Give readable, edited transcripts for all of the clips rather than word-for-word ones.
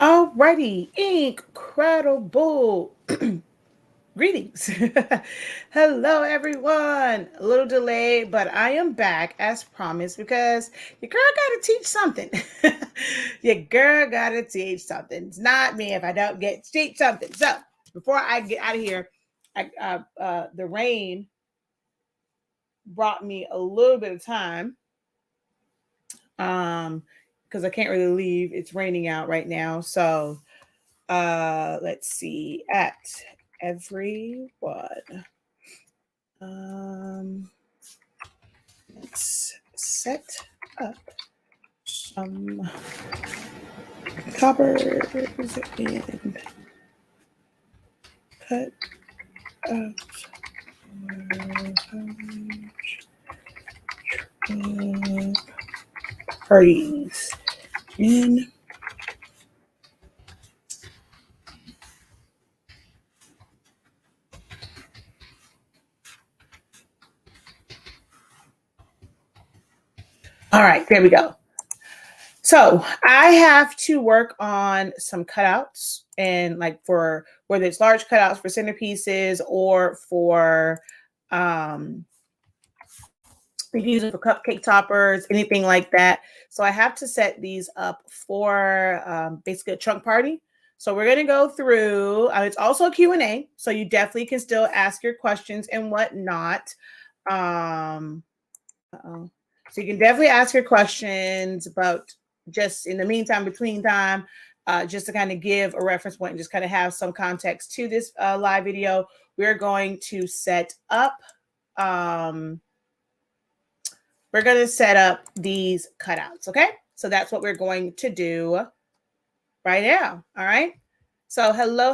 Alrighty, incredible. Greetings. Hello, everyone. A little delay, but I am back as promised because your girl got to teach something. Your girl got to teach something. It's not me if I don't get to teach something. So before I get out of here, the rain brought me a little bit of time um, because I can't really leave. It's raining out right now. So let's see at everyone. Um, let's set up some coppers and cut out parties in. All right, there we go. So I have to work on some cutouts and like for whether it's large cutouts for centerpieces or for you can use it for cupcake toppers, anything like that. So I have to set these up for basically a trunk party. So we're going to go through. It's also a Q&A, so you definitely can still ask your questions and whatnot. Um, uh-oh. So you can definitely ask your questions, but just in the meantime, between time, just to kind of give a reference point and just kind of have some context to this live video, we're going to set up. We're going to set up these cutouts. Okay, so that's what we're going to do right now. All right. So hello,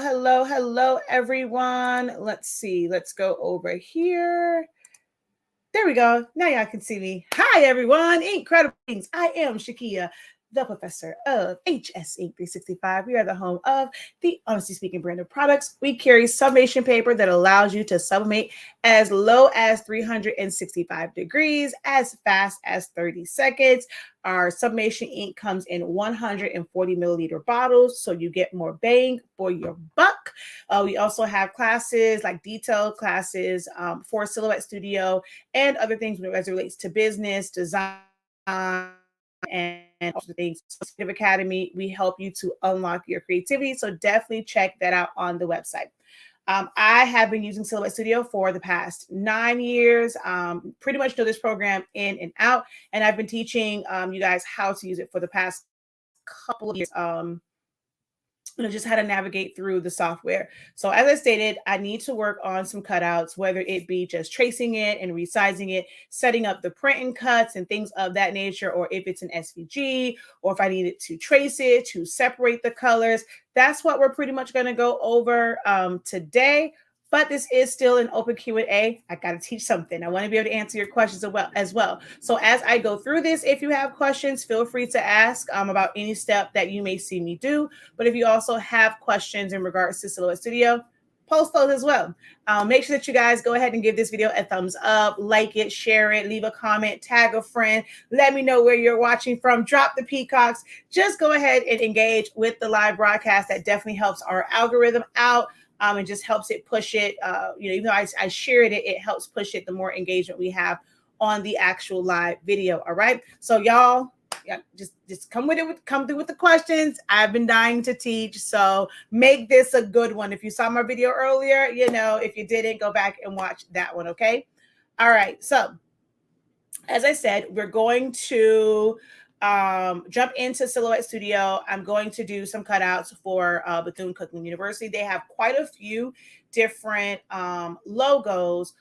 everyone. Let's see. Let's go over here. There we go. Now y'all can see me. Hi, everyone. Incredible things. I am Shakia, the professor of HSINK365. We are the home of the Honestly Speaking brand of products. We carry sublimation paper that allows you to sublimate as low as 365 degrees, as fast as 30 seconds. Our sublimation ink comes in 140 milliliter bottles, so you get more bang for your buck. We also have classes like detailed classes for Silhouette Studio and other things as it relates to business, design, and also things. Creative Academy, we help you to unlock your creativity. So definitely check that out on the website. I have been using Silhouette Studio for the past 9 years. Pretty much know this program in and out, and I've been teaching you guys how to use it for the past couple of years. Just how to navigate through the software. So as I stated, I need to work on some cutouts, whether it be just tracing it and resizing it, setting up the print and cuts and things of that nature, or if it's an SVG, or if I needed to trace it to separate the colors. That's what we're pretty much going to go over today. But this is still an open Q&A. I got to teach something. I want to be able to answer your questions as well. So as I go through this, if you have questions, feel free to ask about any step that you may see me do. But if you also have questions in regards to Silhouette Studio, post those as well. Make sure that you guys go ahead and give this video a thumbs up, like it, share it, leave a comment, tag a friend. Let me know where you're watching from. Drop the peacocks. Just go ahead and engage with the live broadcast. That definitely helps our algorithm out. And just helps it push it. Even though I shared it, it helps push it. The more engagement we have on the actual live video. All right. So y'all, yeah, just come with it. Come through with the questions. I've been dying to teach, so make this a good one. If you saw my video earlier, if you didn't, go back and watch that one. Okay. All right. So as I said, we're going to jump into Silhouette Studio. I'm going to do some cutouts for Bethune-Cookman University. They have quite a few different logos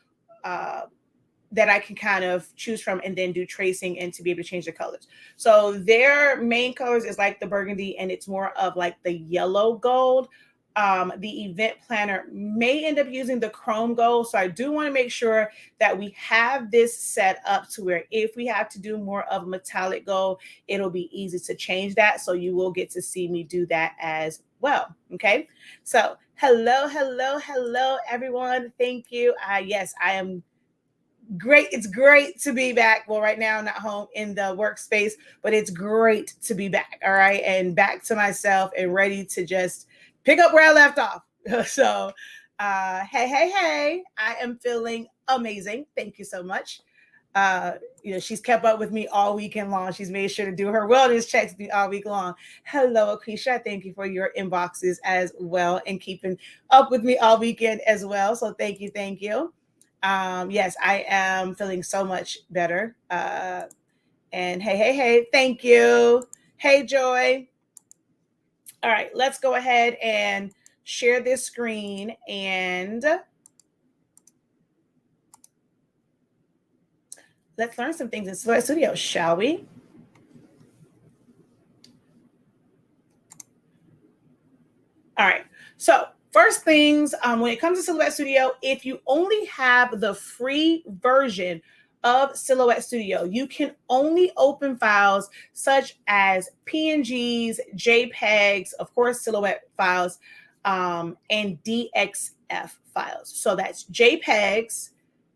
that I can kind of choose from and then do tracing and to be able to change the colors. So their main colors is like the burgundy, and it's more of like the yellow gold. The event planner may end up using the chrome gold. So I do want to make sure that we have this set up to where if we have to do more of metallic gold, it'll be easy to change that. So you will get to see me do that as well. Okay. So hello, everyone. Thank you. Yes, I am Great. It's great to be back. Well, right now I'm not home in the workspace, but it's great to be back. All right. And back to myself and ready to just pick up where I left off. So, hey, I am feeling amazing. Thank you so much. She's kept up with me all weekend long. She's made sure to do her wellness checks all week long. Hello, Akeisha. Thank you for your inboxes as well and keeping up with me all weekend as well. So thank you. Thank you. Yes, I am feeling so much better. And hey, thank you. Hey, Joy. All right, let's go ahead and share this screen and let's learn some things in Silhouette Studio, shall we? All right, so first things, when it comes to Silhouette Studio, if you only have the free version of Silhouette Studio, you can only open files such as PNGs, JPEGs, of course, Silhouette files, and DXF files. So that's JPEGs,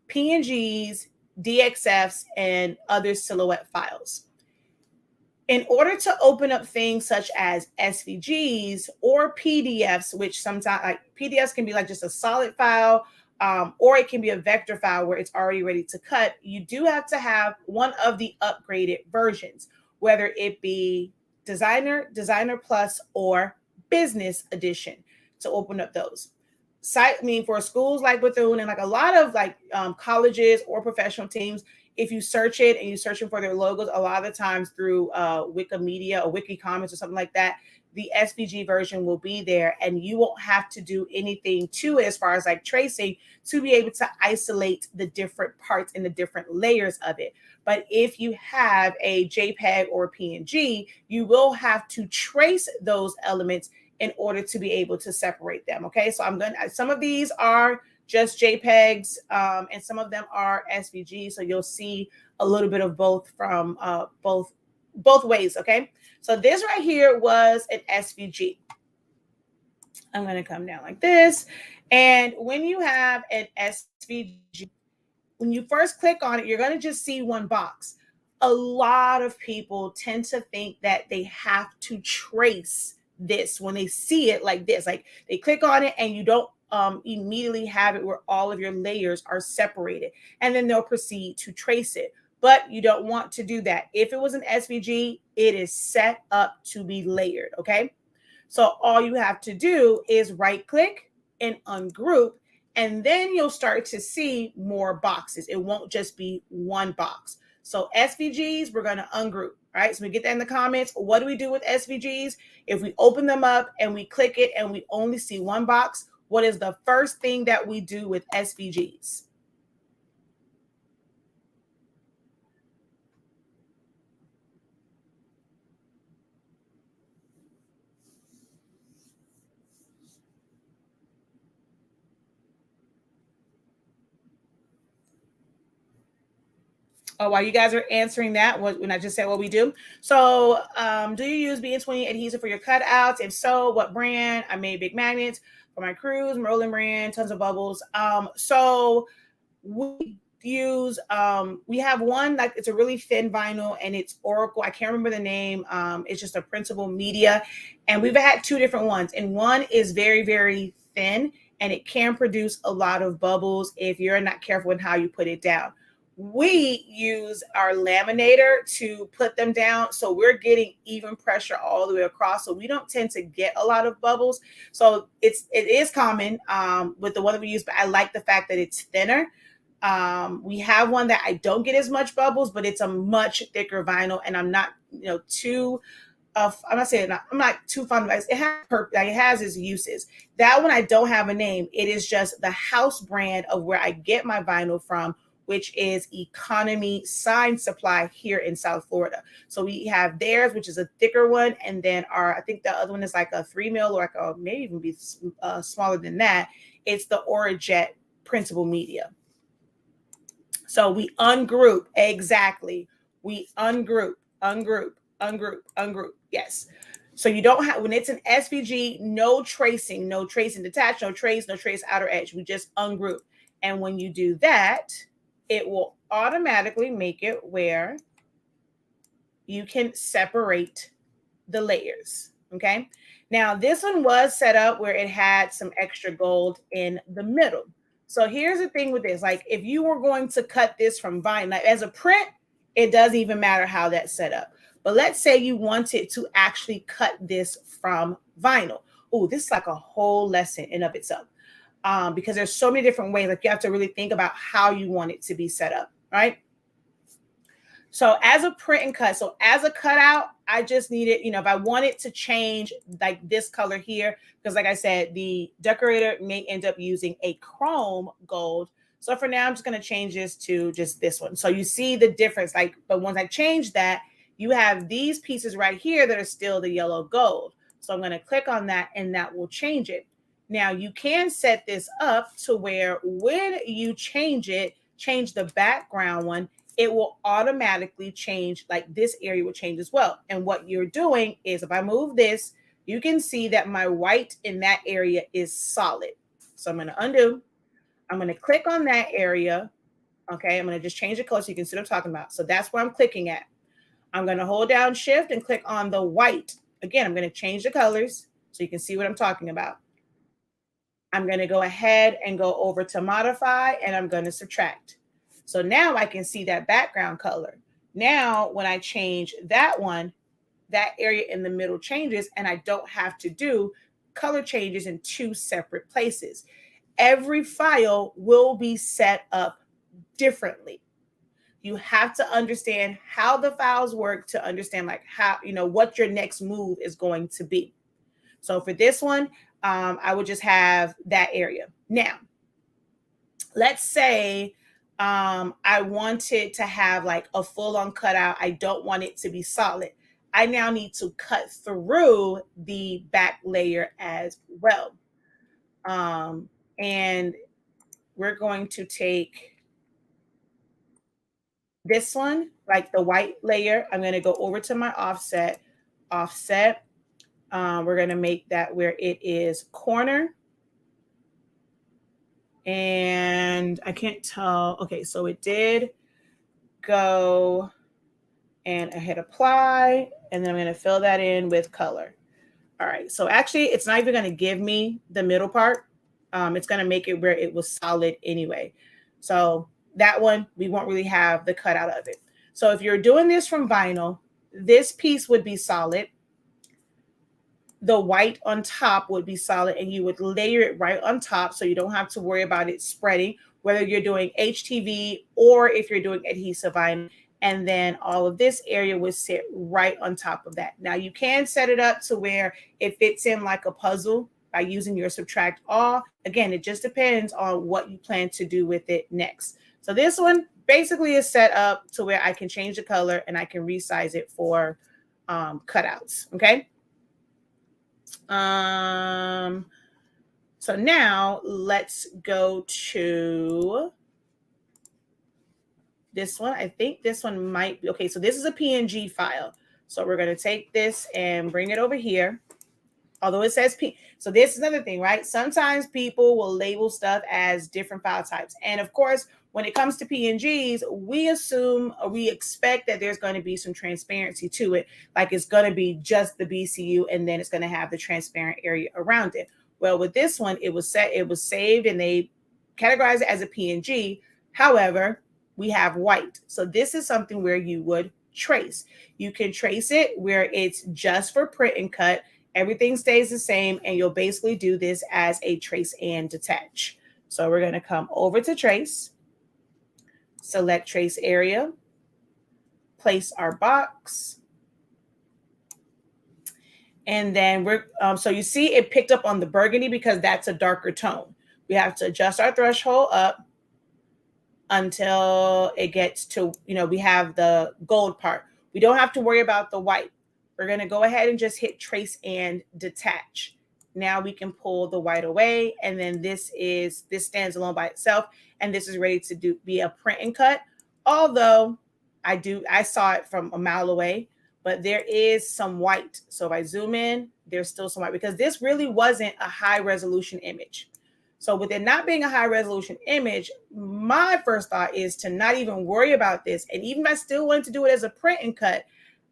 PNGs, DXFs, and other Silhouette files. In order to open up things such as SVGs or PDFs, which sometimes like PDFs can be like just a solid file, or it can be a vector file where it's already ready to cut, you do have to have one of the upgraded versions, whether it be Designer, Designer Plus, or Business Edition to open up those. For schools like Bethune and like a lot of like colleges or professional teams, if you search it and you're searching for their logos, a lot of the times through Wikimedia or Wiki Commons or something like that, the SVG version will be there and you won't have to do anything to it as far as like tracing to be able to isolate the different parts and the different layers of it. But if you have a JPEG or PNG, you will have to trace those elements in order to be able to separate them. Okay, so some of these are just JPEGs, and some of them are SVG. So you'll see a little bit of both from both ways. Okay, so this right here was an SVG. I'm going to come down like this, and when you have an SVG, when you first click on it, you're going to just see one box. A lot of people tend to think that they have to trace this when they see it like this. Like they click on it and you don't immediately have it where all of your layers are separated, and then they'll proceed to trace it. But you don't want to do that. If it was an SVG, it is set up to be layered. Okay, so all you have to do is right click and ungroup, and then you'll start to see more boxes. It won't just be one box. So SVGs, we're going to ungroup. All right, so we get that in the comments. What do we do with SVGs? If we open them up and we click it and we only see one box, what is the first thing that we do with SVGs? Oh, while you guys are answering that, when I just said what we do. So, do you use BN20 adhesive for your cutouts? If so, what brand? I made big magnets for my crews, Merlin brand, tons of bubbles. So we use, we have one, like it's a really thin vinyl and it's Oracle. I can't remember the name. It's just a printable media. And we've had two different ones. And one is very, very thin and it can produce a lot of bubbles if you're not careful in how you put it down. We use our laminator to put them down, so we're getting even pressure all the way across, so we don't tend to get a lot of bubbles. So it is common with the one that we use, but I like the fact that it's thinner. We have one that I don't get as much bubbles, but it's a much thicker vinyl, and I'm not too I'm not saying I'm not too fond of it. It has its uses. That one I don't have a name. It is just the house brand of where I get my vinyl from, which is Economy Sign Supply here in South Florida. So we have theirs, which is a thicker one, and then I think the other one is like a 3 mil or like maybe even be smaller than that. It's the Orajet printable media. So we ungroup, exactly. We ungroup. Yes. So you don't have, when it's an SVG, no tracing detached, no trace outer edge. We just ungroup. And when you do that, it will automatically make it where you can separate the layers. Okay. Now this one was set up where it had some extra gold in the middle. So here's the thing with this, like if you were going to cut this from vinyl, like as a print, it doesn't even matter how that's set up. But let's say you wanted to actually cut this from vinyl. Oh, this is like a whole lesson in of itself. Because there's so many different ways, like you have to really think about how you want it to be set up, right? So as a print and cut, so as a cutout, I just needed, you know, if I wanted to change like this color here, because like I said, the decorator may end up using a chrome gold. So for now, I'm just going to change this to just this one. So you see the difference, like, but once I change that, you have these pieces right here that are still the yellow gold. So I'm going to click on that and that will change it. Now you can set this up to where when you change it, change the background one, it will automatically change, like this area will change as well. And what you're doing is if I move this, you can see that my white in that area is solid. So I'm going to undo. I'm going to click on that area. Okay, I'm going to just change the color so you can see what I'm talking about. So that's where I'm clicking at. I'm going to hold down shift and click on the white. Again, I'm going to change the colors so you can see what I'm talking about. I'm going to go ahead and go over to modify and I'm going to subtract. So now I can see that background color. Now, when I change that one, that area in the middle changes and I don't have to do color changes in two separate places. Every file will be set up differently. You have to understand how the files work to understand like how, you know, what your next move is going to be. So for this one, I would just have that area. Now, let's say I wanted to have like a full-on cutout. I don't want it to be solid. I now need to cut through the back layer as well. And we're going to take this one, like the white layer. I'm going to go over to my offset. We're going to make that where it is corner. And I can't tell. Okay, so it did go and I hit apply. And then I'm going to fill that in with color. All right, so actually it's not even going to give me the middle part. It's going to make it where it was solid anyway. So that one, we won't really have the cutout of it. So if you're doing this from vinyl, this piece would be solid. The white on top would be solid and you would layer it right on top so you don't have to worry about it spreading, whether you're doing HTV or if you're doing adhesive vinyl. And then all of this area would sit right on top of that. Now you can set it up to where it fits in like a puzzle by using your subtract all. Again, it just depends on what you plan to do with it next. So this one basically is set up to where I can change the color and I can resize it for cutouts. Okay. So now let's go to this one. I think this one might be okay. So this is a PNG file. So we're going to take this and bring it over here. Although it says P. So this is another thing, right? Sometimes people will label stuff as different file types. And of course, when it comes to PNGs, we assume or we expect that there's going to be some transparency to it. Like it's going to be just the BCU and then it's going to have the transparent area around it. Well, with this one, it was saved and they categorized it as a PNG. However, we have white. So this is something where you would trace. You can trace it where it's just for print and cut. Everything stays the same, and you'll basically do this as a trace and detach. So we're going to come over to trace, select trace area, place our box, and then we're, so you see it picked up on the burgundy because that's a darker tone. We have to adjust our threshold up until it gets to, you know, we have the gold part. We don't have to worry about the white. We're going to go ahead and just hit trace and detach. Now we can pull the white away. And then this stands alone by itself. And this is ready to be a print and cut. Although I saw it from a mile away, but there is some white. So if I zoom in, there's still some white because this really wasn't a high resolution image. So with it not being a high resolution image, my first thought is to not even worry about this. And even if I still wanted to do it as a print and cut,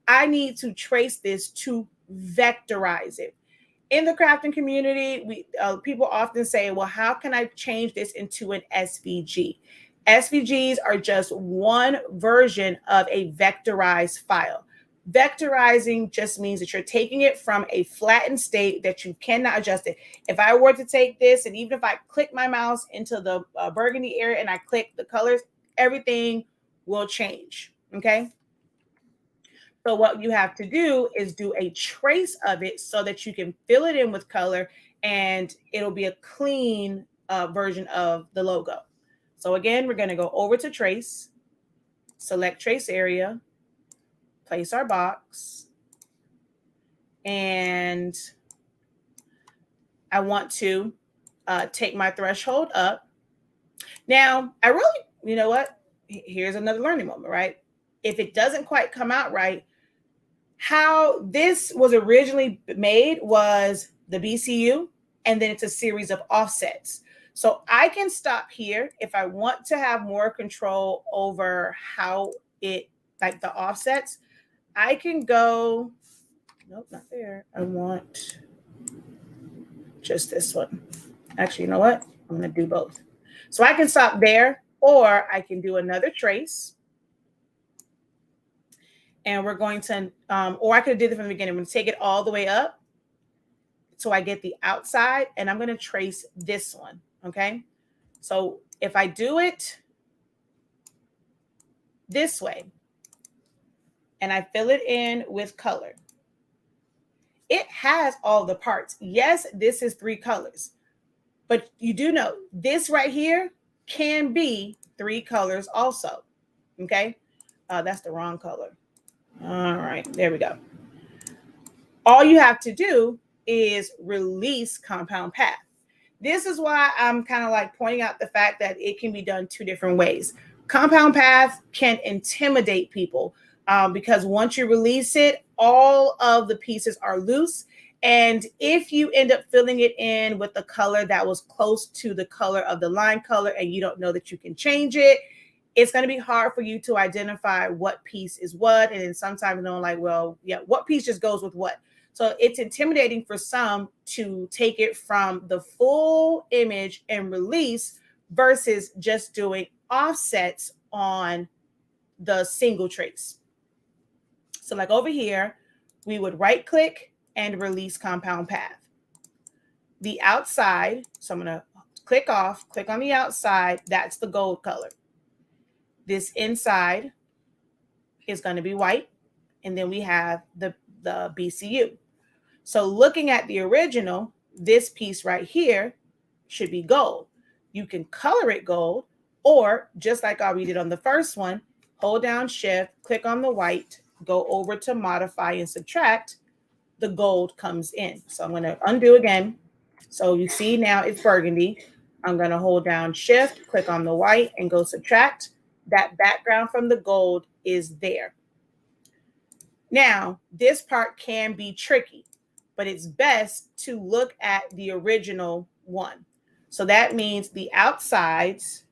I need to trace this to vectorize it. In the crafting community, people often say, well, how can I change this into an SVG? SVGs are just one version of a vectorized file. Vectorizing just means that you're taking it from a flattened state that you cannot adjust it. If I were to take this, and even if I click my mouse into the burgundy area and I click the colors, everything will change, okay? So what you have to do is do a trace of it so that you can fill it in with color and it'll be a clean version of the logo. So again, we're going to go over to trace, select trace area, place our box, and I want to take my threshold up. Now, I really, you know what? Here's another learning moment, right? If it doesn't quite come out right, how this was originally made was the BCU, and then it's a series of offsets. So I can stop here if I want to have more control over how it, like the offsets. I can go, nope, not there. I want just this one. Actually, you know what? I'm going to do both. So I can stop there, or I can do another trace. And we're going to, or I could have did it from the beginning. I'm going to take it all the way up so I get the outside, and I'm going to trace this one, okay? So if I do it this way, and I fill it in with color, it has all the parts. Yes, this is 3 colors, but you do know this right here can be 3 colors also, okay? That's the wrong color. All right, there we go. All you have to do is release compound path. This is why I'm kind of like pointing out the fact that it can be done 2 different ways. Compound path can intimidate people because once you release it, all of the pieces are loose. And if you end up filling it in with the color that was close to the color of the line color and you don't know that you can change it, it's going to be hard for you to identify what piece is what. And then sometimes knowing like, well, yeah, what piece just goes with what. So it's intimidating for some to take it from the full image and release versus just doing offsets on the single trace. So like over here, we would right click and release compound path. The outside, so I'm going to click off, click on the outside. That's the gold color. This inside is going to be white. And then we have the BCU. So looking at the original, this piece right here should be gold. You can color it gold, or just like we did on the first one, hold down shift, click on the white, go over to modify and subtract, the gold comes in. So I'm going to undo again. So you see now it's burgundy. I'm going to hold down shift, click on the white and go subtract. That background from the gold is there. Now, this part can be tricky, but it's best to look at the original one. So that means the outsides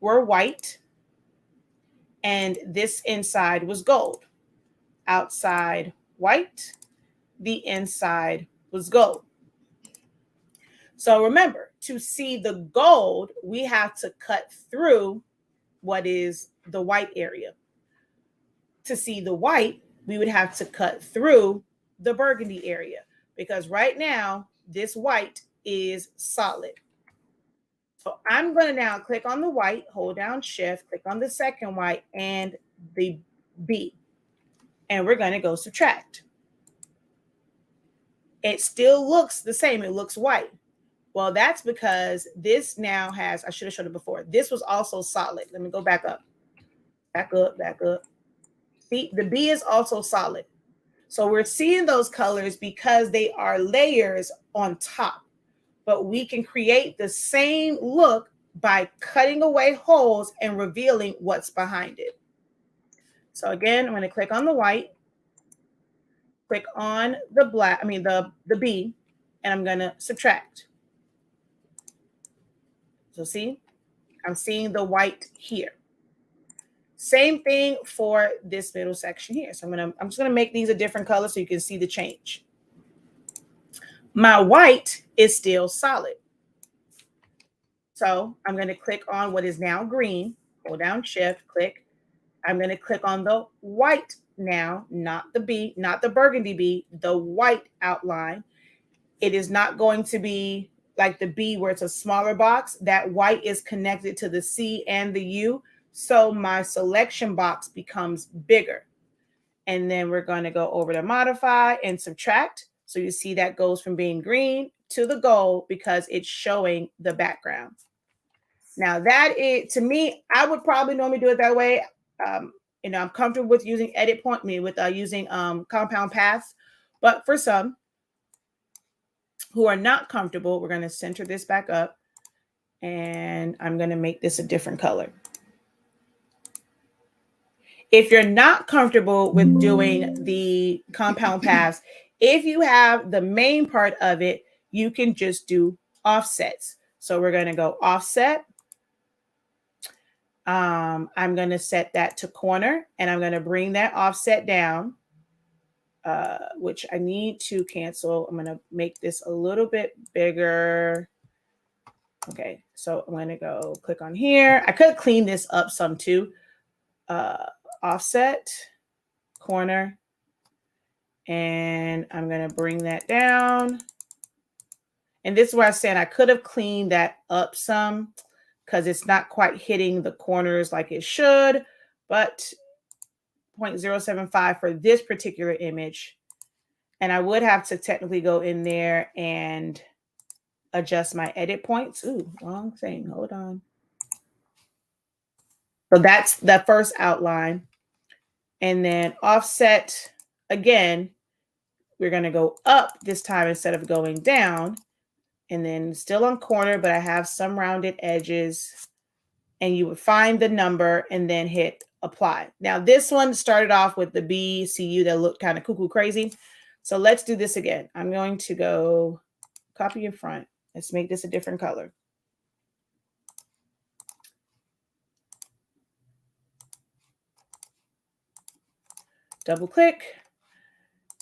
were white and this inside was gold. Outside white, the inside was gold. So remember, to see the gold, we have to cut through what is the white area. To see the white, we would have to cut through the burgundy area, because right now this white is solid. So I'm going to now click on the white, hold down shift, click on the second white and the B, and we're going to go subtract. It still looks the same. It looks white. Well, that's because this now has, I should have showed it before. This was also solid. Let me go back up. Back up, back up. See, the B is also solid. So we're seeing those colors because they are layers on top. But we can create the same look by cutting away holes and revealing what's behind it. So again, I'm going to click on the white, click on the black, the B, and I'm going to subtract. So see, I'm seeing the white here. Same thing for this middle section here. So I'm just gonna make these a different color so you can see the change. My white is still solid. So I'm going to click on what is now green, hold down shift, click. I'm going to click on the white now, not the B, not the burgundy B, the white outline. It is not going to be like the B where it's a smaller box. That white is connected to the C and the U. So my selection box becomes bigger. And then we're going to go over to modify and subtract. So you see that goes from being green to the gold because it's showing the background. Now that is, to me, I would probably normally do it that way. I'm comfortable with using edit point, using compound paths. But for some who are not comfortable, we're going to center this back up and I'm going to make this a different color. If you're not comfortable with doing the compound paths, if you have the main part of it, you can just do offsets. So we're going to go offset. I'm going to set that to corner and I'm going to bring that offset down, which I need to cancel. I'm going to make this a little bit bigger. Okay, so I'm going to go click on here. I could clean this up some too. Offset, corner, and I'm going to bring that down. And this is where I said I could have cleaned that up some because it's not quite hitting the corners like it should, but 0.075 for this particular image. And I would have to technically go in there and adjust my edit points. Ooh, wrong thing. Hold on. So that's the first outline. And then offset again, we're going to go up this time instead of going down. And then still on corner, but I have some rounded edges. And you would find the number and then hit apply. Now this one started off with the BCU that looked kind of cuckoo crazy. So let's do this again. I'm going to go copy in front. Let's make this a different color. Double click.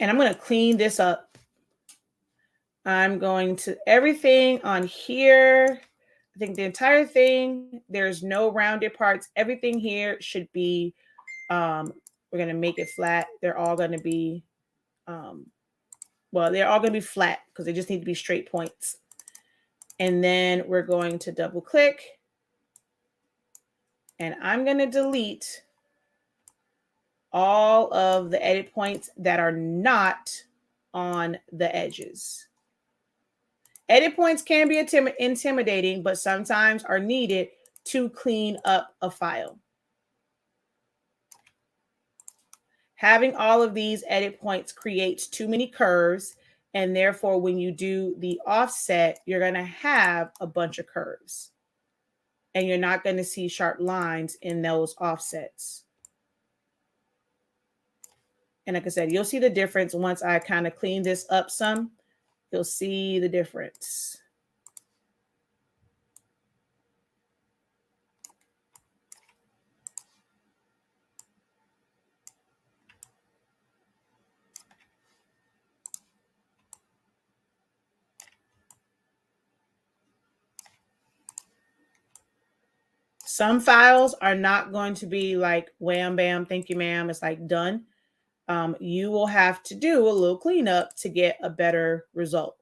And I'm going to clean this up. I'm going to everything on here. I think the entire thing, there's no rounded parts. Everything here should be, we're going to make it flat. They're all going to be, they're all going to be flat because they just need to be straight points. And then we're going to double click. And I'm going to delete all of the edit points that are not on the edges. Edit points can be intimidating, but sometimes are needed to clean up a file. Having all of these edit points creates too many curves, and therefore when you do the offset, you're going to have a bunch of curves. And you're not going to see sharp lines in those offsets. And like I said, you'll see the difference once I kind of clean this up some. You'll see the difference. Some files are not going to be like wham, bam, thank you, ma'am. It's like done. You will have to do a little cleanup to get a better result.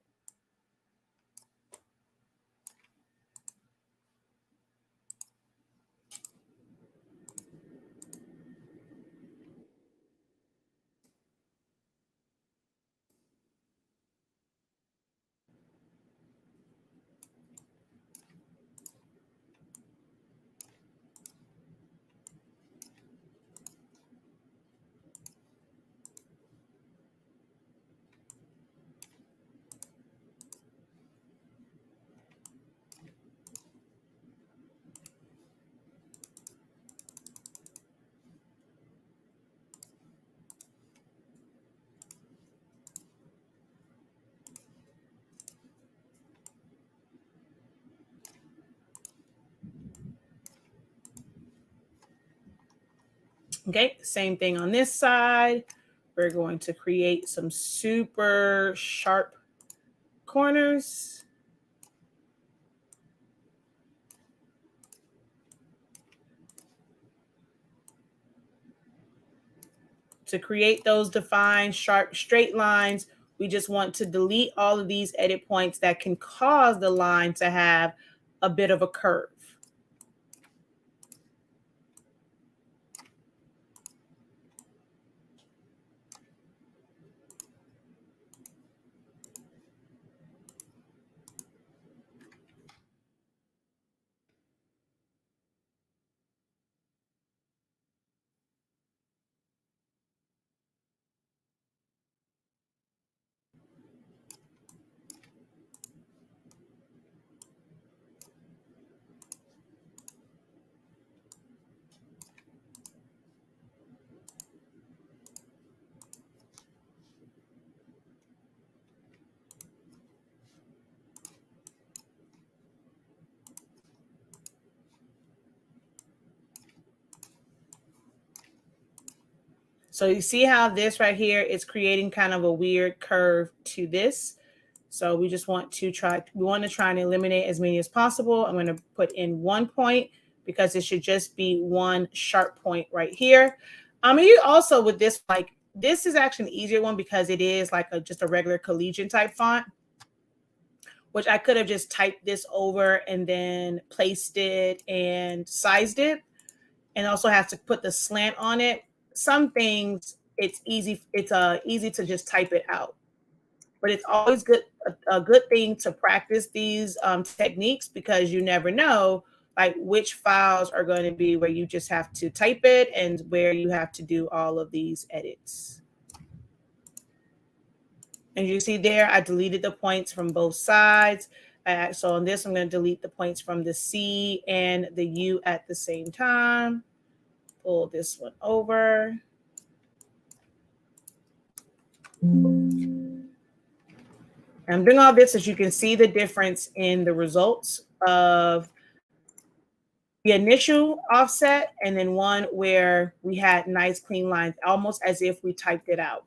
Okay, same thing on this side. We're going to create some super sharp corners. To create those defined, sharp, straight lines, we just want to delete all of these edit points that can cause the line to have a bit of a curve. So you see how this right here is creating kind of a weird curve to this. So we just want to try and eliminate as many as possible. I'm going to put in 1 point because it should just be one sharp point right here. You also with this, like this is actually an easier one because it is like just a regular collegiate type font, which I could have just typed this over and then placed it and sized it, and also have to put the slant on it. Some things it's easy to just type it out, but it's always a good thing to practice these techniques because you never know like which files are going to be where you just have to type it and where you have to do all of these edits. And you see there, I deleted the points from both sides. So on this, I'm going to delete the points from the C and the U at the same time. Pull this one over. I'm doing all this so you can see the difference in the results of the initial offset and then one where we had nice clean lines, almost as if we typed it out.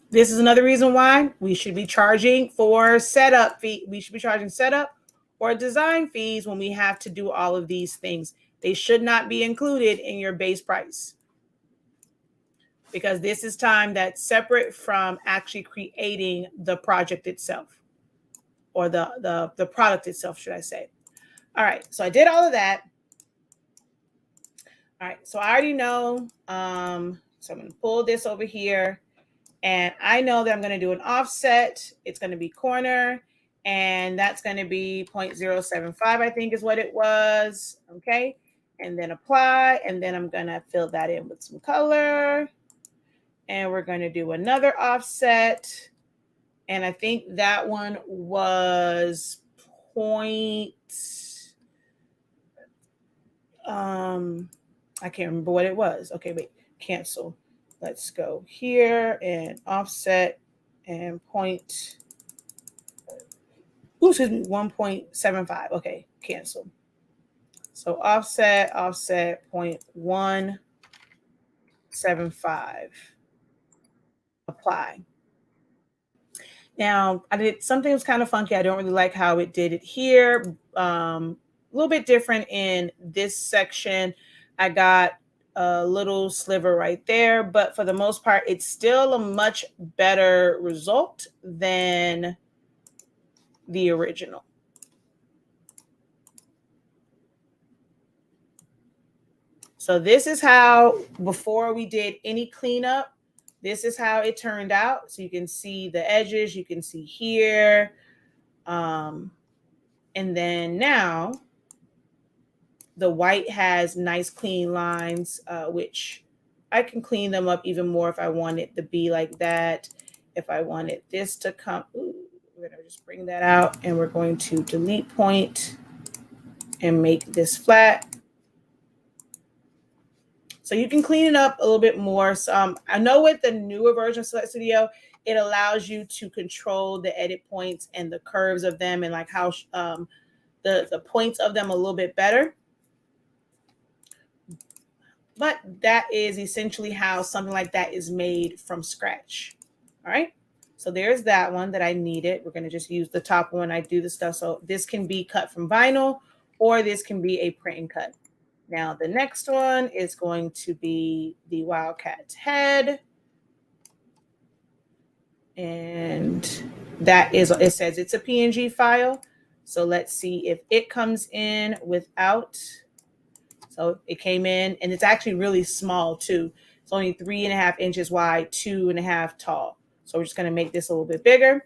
This is another reason why we should be charging for setup fee. We should be charging setup or design fees when we have to do all of these things. They should not be included in your base price because this is time that's separate from actually creating the project itself or the product itself, should I say. All right, so I did all of that. All right, so I already know. So I'm going to pull this over here. And I know that I'm going to do an offset. It's going to be corner. And that's going to be 0.075, I think is what it was. Okay. And then apply. And then I'm going to fill that in with some color. And we're going to do another offset. And I think that one was I can't remember what it was. Okay, wait, cancel. Let's go here and offset and point. Ooh, excuse me, 1.75. Okay, cancel. So offset 0.175. Apply. Now, I did something that was kind of funky. I don't really like how it did it here. A little bit different in this section. I got a little sliver right there, but for the most part, it's still a much better result than the original. So this is how, before we did any cleanup, this is how it turned out. So you can see the edges, you can see here. And then now the white has nice clean lines, which I can clean them up even more if I want it to be like that. If I wanted this to come, ooh, we're gonna just bring that out and we're going to delete point and make this flat. So you can clean it up a little bit more. So I know with the newer version of Select Studio, it allows you to control the edit points and the curves of them and like how the points of them a little bit better. But that is essentially how something like that is made from scratch. All right. So there's that one that I needed. We're going to just use the top one. I do the stuff. So this can be cut from vinyl or this can be a print and cut. Now the next one is going to be the Wildcat's head. And that is, it says it's a PNG file. So let's see if it comes in without. So it came in and it's actually really small too. It's only 3.5 inches wide, 2.5 tall. So we're just going to make this a little bit bigger.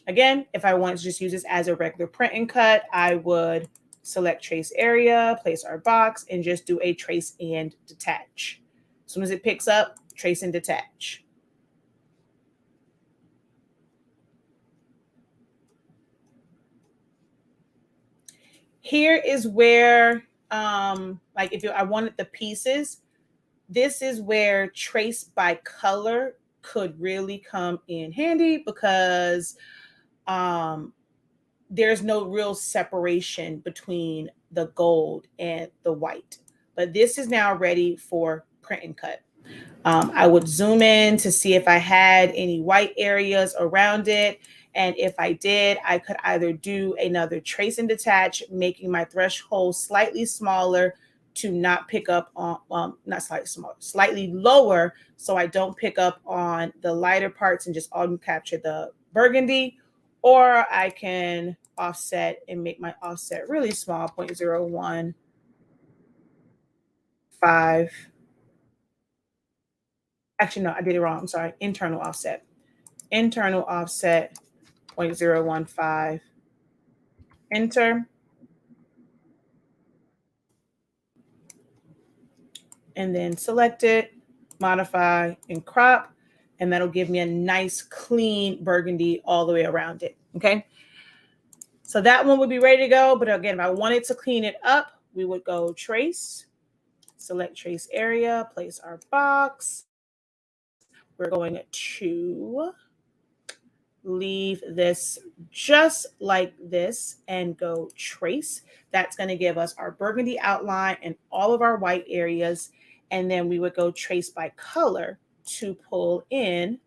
Again, if I want to just use this as a regular print and cut, I would select trace area, place our box, and just do a trace and detach. As soon as it picks up, trace and detach. Here is where, like if I wanted the pieces, this is where trace by color could really come in handy because there's no real separation between the gold and the white. But this is now ready for print and cut. I would zoom in to see if I had any white areas around it. And if I did, I could either do another trace and detach, making my threshold slightly smaller to not pick up on, not slightly smaller, slightly lower, so I don't pick up on the lighter parts and just auto capture the burgundy. Or I can offset and make my offset really small, 0.015. Actually, no, I did it wrong. I'm sorry. Internal offset. Internal offset 0.015. Enter. And then select it, modify, and crop. And that'll give me a nice clean burgundy all the way around it. Okay. So that one would be ready to go. But again, if I wanted to clean it up, we would go trace, select trace area, place our box. We're going to leave this just like this and go trace. That's going to give us our burgundy outline and all of our white areas. And then we would go trace by color to pull in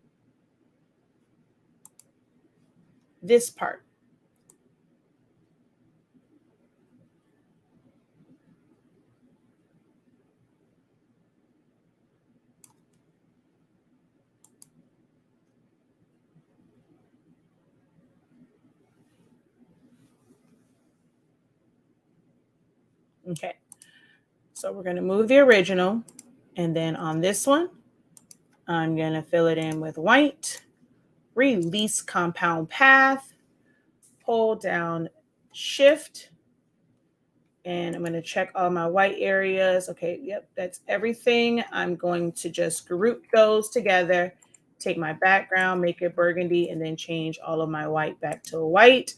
this part. Okay, so we're going to move the original, and then on this one, I'm going to fill it in with white, release compound path, pull down shift, and I'm going to check all my white areas. Okay, yep, that's everything. I'm going to just group those together, take my background, make it burgundy, and then change all of my white back to white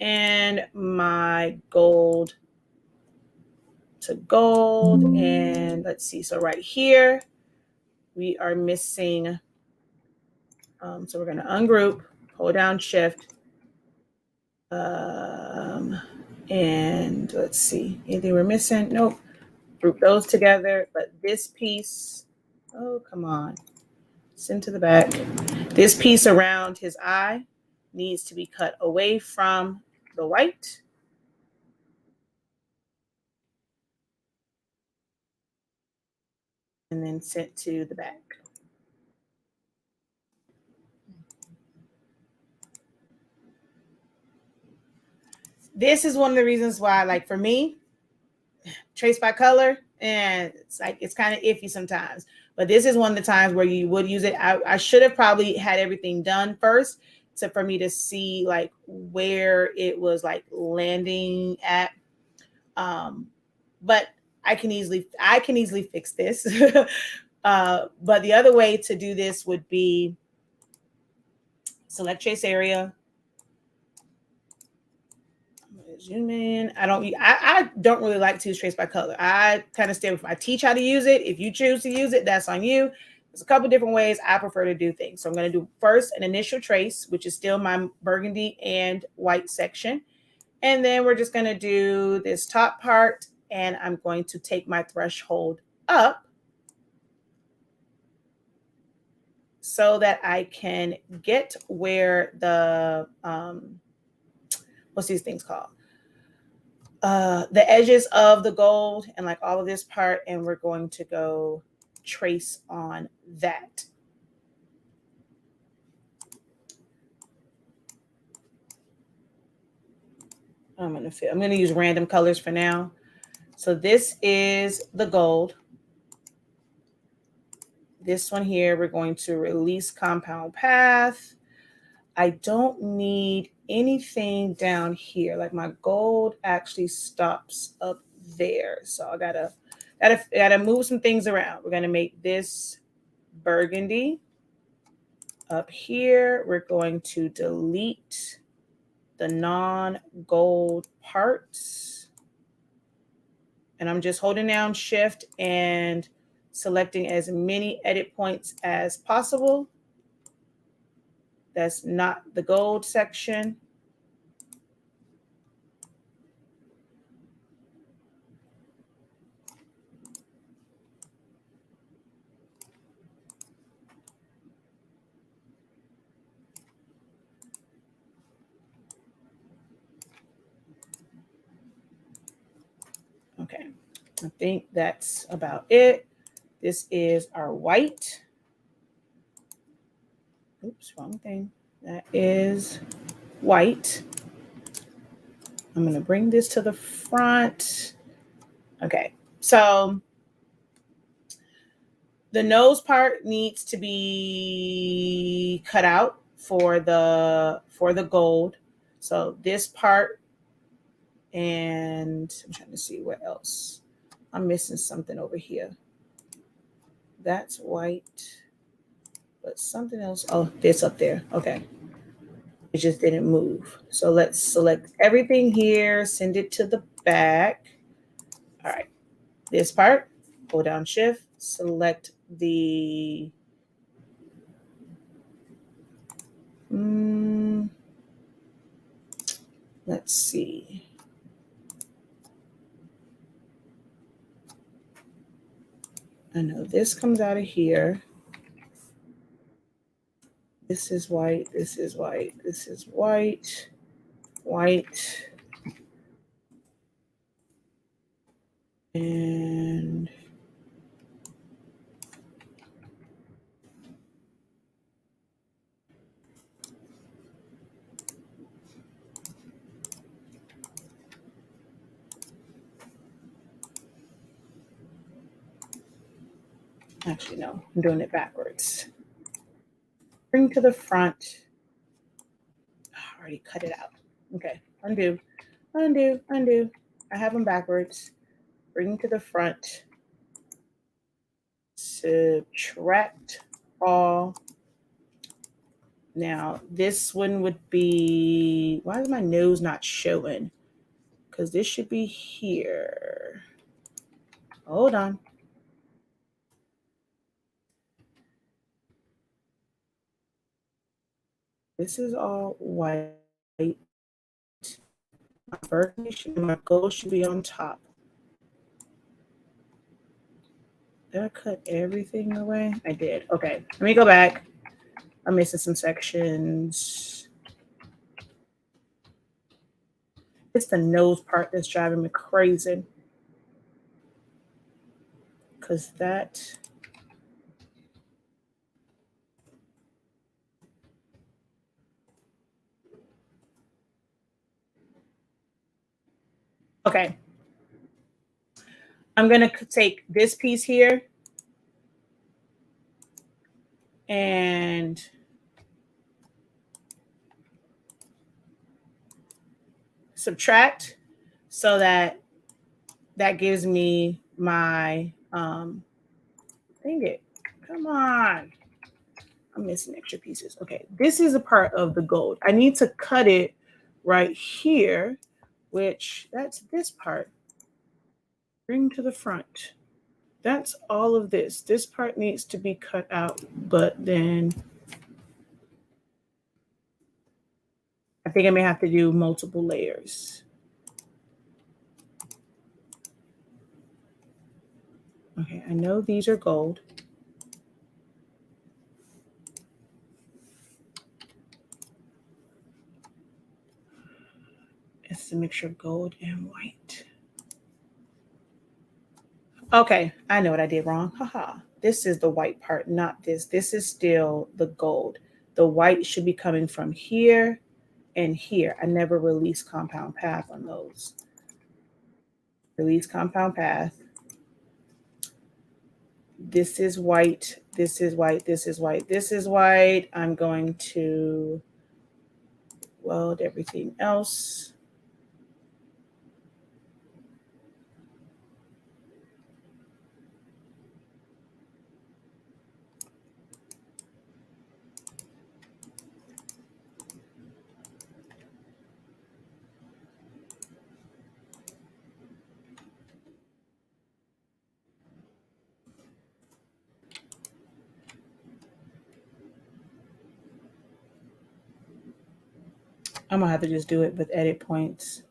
and my gold to gold. And let's see, so right here we are missing, so we're going to ungroup, hold down shift, and let's see, anything we're missing? Nope. Group those together, but this piece, oh come on, send to the back. This piece around his eye needs to be cut away from the white. and then sent to the back. This is one of the reasons why, like for me, trace by color, and it's like it's kind of iffy sometimes. But this is one of the times where you would use it. I should have probably had everything done first for me to see like where it was like landing at. But I can easily fix this. But the other way to do this would be select trace area. Zoom in. I don't really like to use trace by color. I kind of stay with. I teach how to use it. If you choose to use it, that's on you. There's a couple different ways I prefer to do things. So I'm going to do first an initial trace, which is still my burgundy and white section. And then we're just going to do this top part, and I'm going to take my threshold up so that I can get where the, what's these things called? The edges of the gold and like all of this part, and we're going to go trace on that. I'm going to use random colors for now. So this is the gold. This one here, we're going to release compound path. I don't need anything down here. Like my gold actually stops up there. So I gotta move some things around. We're gonna make this burgundy. Up here, we're going to delete the non-gold parts. And I'm just holding down Shift and selecting as many edit points as possible. That's not the gold section. Okay, I think that's about it. This is our white. Oops, wrong thing. That is white. I'm going to bring this to the front. Okay, so the nose part needs to be cut out for the gold. So this part, and I'm trying to see what else. I'm missing something over here. That's white, but something else. Oh, this up there. Okay. It just didn't move. So let's select everything here, send it to the back. All right. This part, hold down Shift, select the let's see. I know this comes out of here. This is white, this is white, this is white, white. And actually, no, I'm doing it backwards. Bring to the front. Oh, I already cut it out. Okay, undo, undo, undo. I have them backwards. Bring to the front. Subtract all. Now, this one would be, why is my nose not showing? Because this should be here. Hold on. This is all white. My gold should be on top. Did I cut everything away? I did. Okay, let me go back. I'm missing some sections. It's the nose part that's driving me crazy. Because that Okay. I'm going to take this piece here and subtract so that gives me my, dang it, come on. I'm missing extra pieces. Okay, this is a part of the gold. I need to cut it right here, which that's this part. Bring to the front. That's all of this. This part needs to be cut out, but then I think I may have to do multiple layers. Okay, I know these are gold. It's a mixture of gold and white. Okay, I know what I did wrong. Haha. This is the white part, not this. This is still the gold. The white should be coming from here and here. I never release compound path on those. Release compound path. This is white. This is white. This is white. This is white. I'm going to weld everything else. I'm gonna have to just do it with edit points.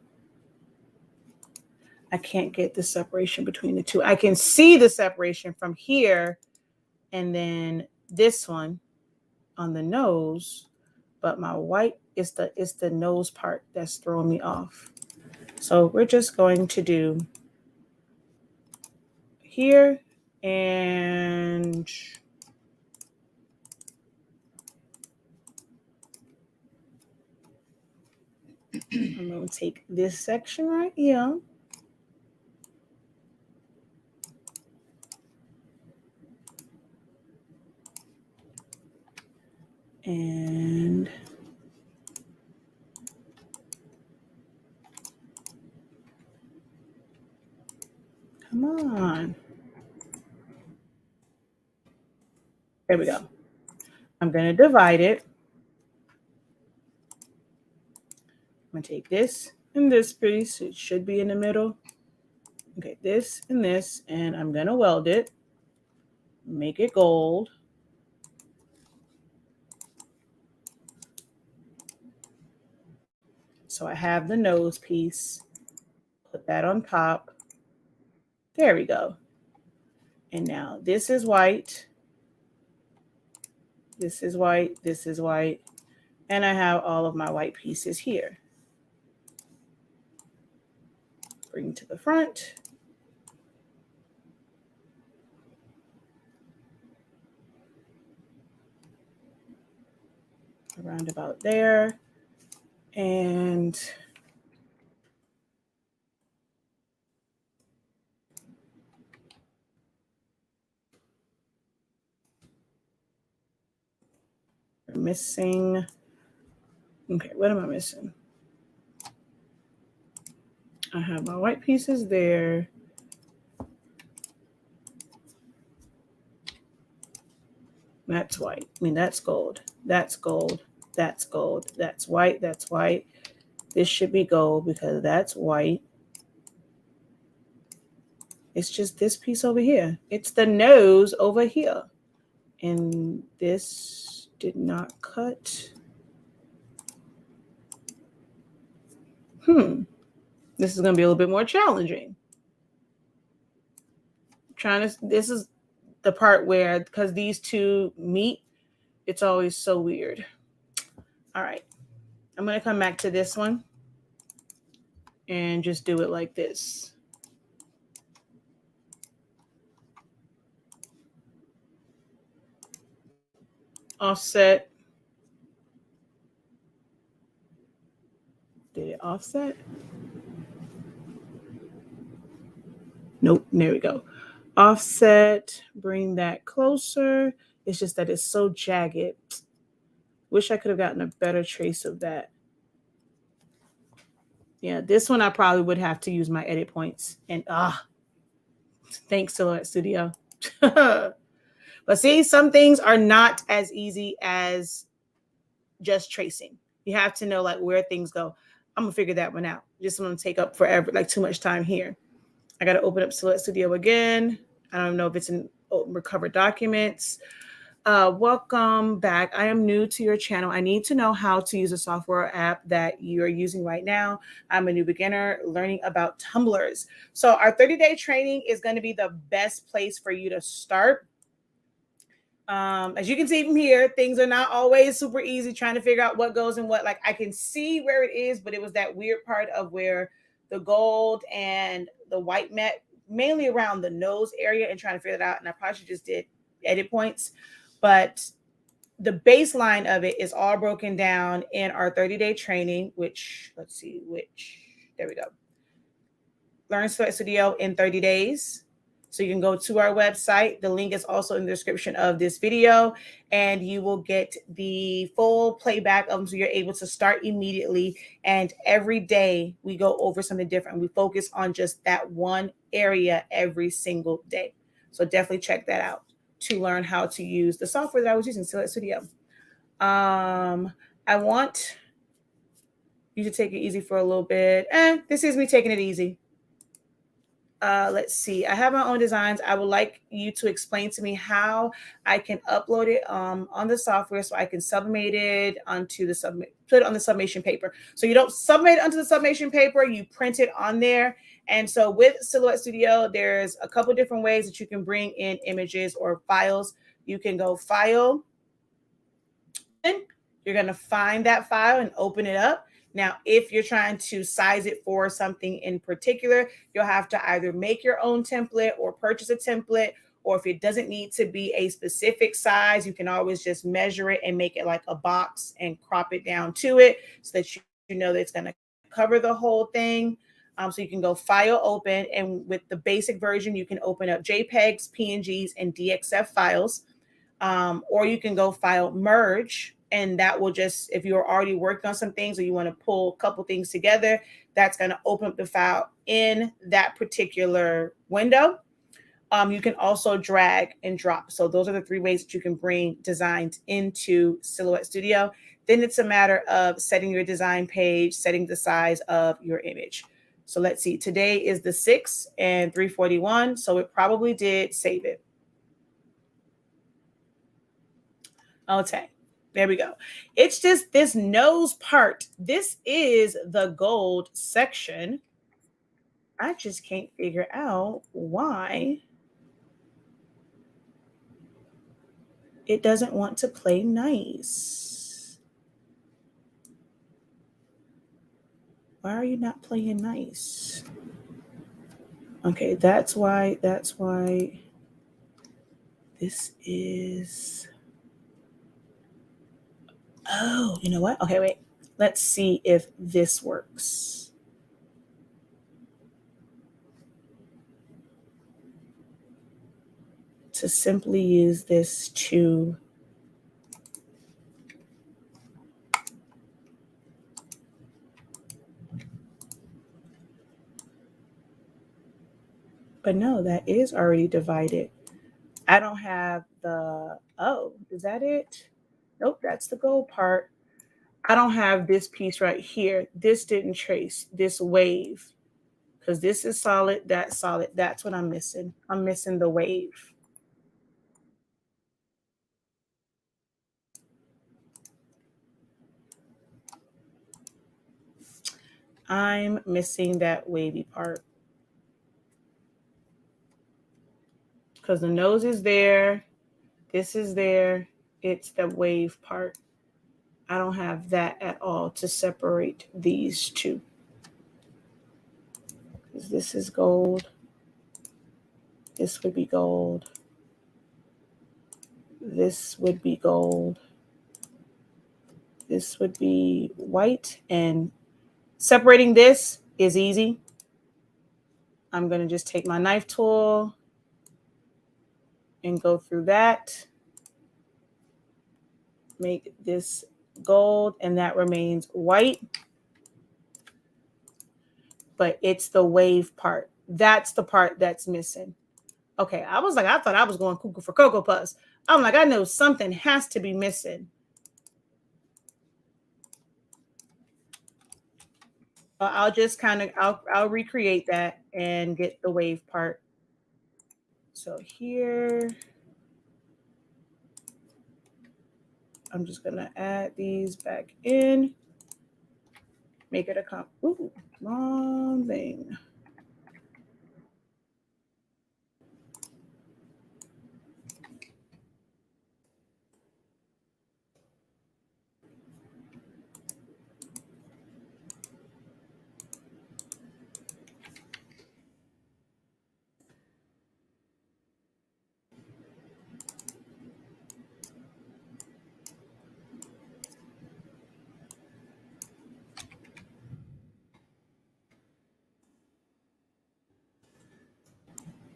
I can't get the separation between the two. I can see the separation from here and then this one on the nose, but my white is the nose part that's throwing me off. So we're just going to do here and I'm going to take this section right here. And come on. There we go. I'm going to divide it. I'm going to take this and this piece. It should be in the middle. Okay, this and this, and I'm going to weld it. Make it gold. So I have the nose piece. Put that on top. There we go. And now this is white. This is white. This is white. And I have all of my white pieces here. Bring to the front. Around about there. And we're missing. Okay, what am I missing? I have my white pieces there. That's white. I mean, that's gold. That's gold. That's gold. That's white. That's white. This should be gold because that's white. It's just this piece over here. It's the nose over here. And this did not cut. This is going to be a little bit more challenging. This is the part where, because these two meet, it's always so weird. All right. I'm going to come back to this one and just do it like this. Offset. Did it offset? Nope, there we go. Offset, bring that closer. It's just that it's so jagged. Wish I could have gotten a better trace of that. Yeah, this one I probably would have to use my edit points. And thanks Silhouette Studio. But see, some things are not as easy as just tracing. You have to know like where things go. I'm gonna figure that one out. Just gonna take up forever, like too much time here. I gotta open up Silhouette Studio again. I don't know if it's in recover documents. Welcome back. I am new to your channel. I need to know how to use a software app that you're using right now. I'm a new beginner learning about tumblers. So our 30-day training is going to be the best place for you to start. As you can see from here, things are not always super easy trying to figure out what goes in what. Like I can see where it is, but it was that weird part of where the gold and the white met, mainly around the nose area, and trying to figure it out. And I probably just did edit points, but the baseline of it is all broken down in our 30-day training, which there we go. Learn Silhouette Studio in 30 days. So you can go to our website. The link is also in the description of this video, and you will get the full playback of them so you're able to start immediately. And every day we go over something different. We focus on just that one area every single day. So definitely check that out to learn how to use the software that I was using, Silhouette Studio. I want you to take it easy for a little bit. This is me taking it easy. Let's see. I have my own designs. I would like you to explain to me how I can upload it on the software so I can sublimate it onto the put it on the sublimation paper. So you don't sublimate it onto the sublimation paper, you print it on there. And so with Silhouette Studio, there's a couple different ways that you can bring in images or files. You can go File. You're going to find that file and open it up. Now, if you're trying to size it for something in particular, you'll have to either make your own template or purchase a template. Or if it doesn't need to be a specific size, you can always just measure it and make it like a box and crop it down to it so that you know that it's going to cover the whole thing. So you can go File, Open, and with the basic version, you can open up JPEGs, PNGs, and DXF files. Or you can go File, Merge, and that will just, if you're already working on some things or you want to pull a couple things together, that's going to open up the file in that particular window. You can also drag and drop. So those are the three ways that you can bring designs into Silhouette Studio. Then it's a matter of setting your design page, setting the size of your image. So let's see, today is the 6th and 3:41. So it probably did save it. Okay, there we go. It's just this nose part. This is the gold section. I just can't figure out why it doesn't want to play nice. Why are you not playing nice? Okay, that's why this is. Oh, you know what? Okay, wait. Let's see if this works. To simply use this to but no, that is already divided. I don't have the, oh, is that it? Nope, that's the gold part. I don't have this piece right here. This didn't trace this wave because this is solid, that's solid. That's what I'm missing. I'm missing the wave. I'm missing that wavy part because the nose is there. This is there. It's the wave part. I don't have that at all to separate these two. This is gold. This would be gold. This would be gold. This would be white, and separating this is easy. I'm going to just take my knife tool and go through that. Make this gold, and that remains white. But it's the wave part. That's the part that's missing. Okay, I thought I was going cuckoo for Cocoa Puffs. I'm like, I know something has to be missing. I'll just kind of, I'll recreate that and get the wave part. So here, I'm just gonna add these back in. Make it a ooh, wrong thing.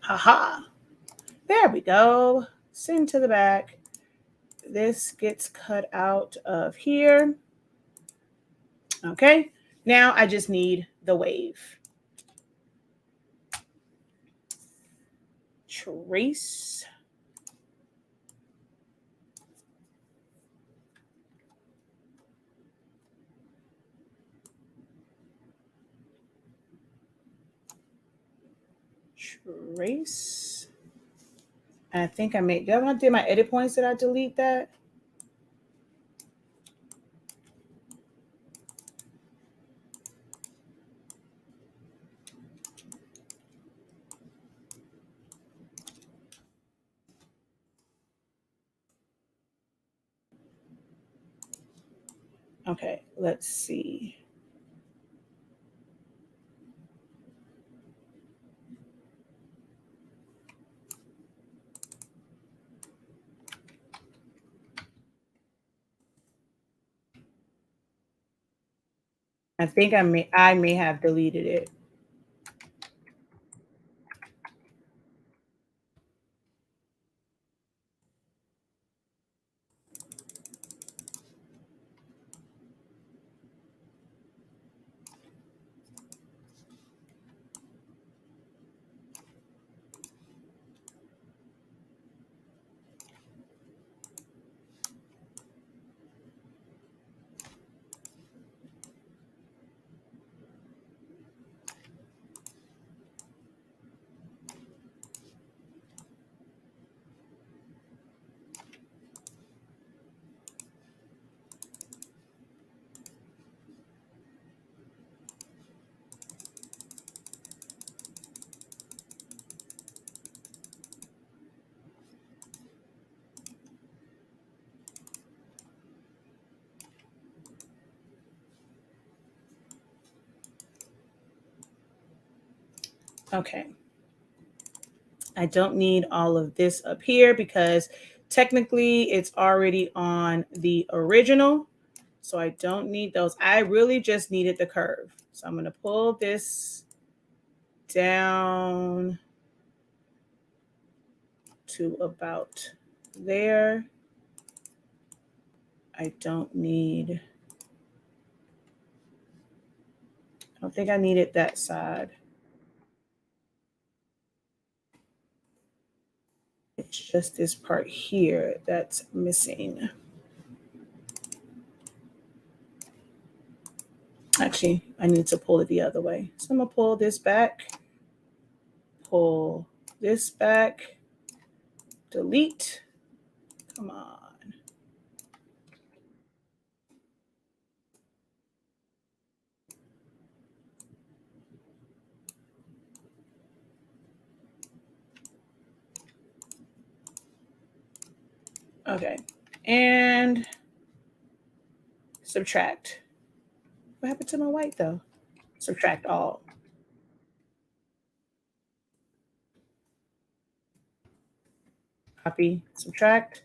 Haha. There we go. Send to the back. This gets cut out of here. Okay. Now I just need the wave. Trace. Trace. And I think I made, when I did my edit points, did I delete that? Okay, let's see. I think I may have deleted it. Okay. I don't need all of this up here because technically it's already on the original. So I don't need those. I really just needed the curve. So I'm going to pull this down to about there. I don't think I needed that side. It's just this part here that's missing. Actually, I need to pull it the other way. So I'm gonna pull this back, pull this back, delete. Come on. Okay, and subtract. What happened to my white though? Subtract all. Copy, subtract,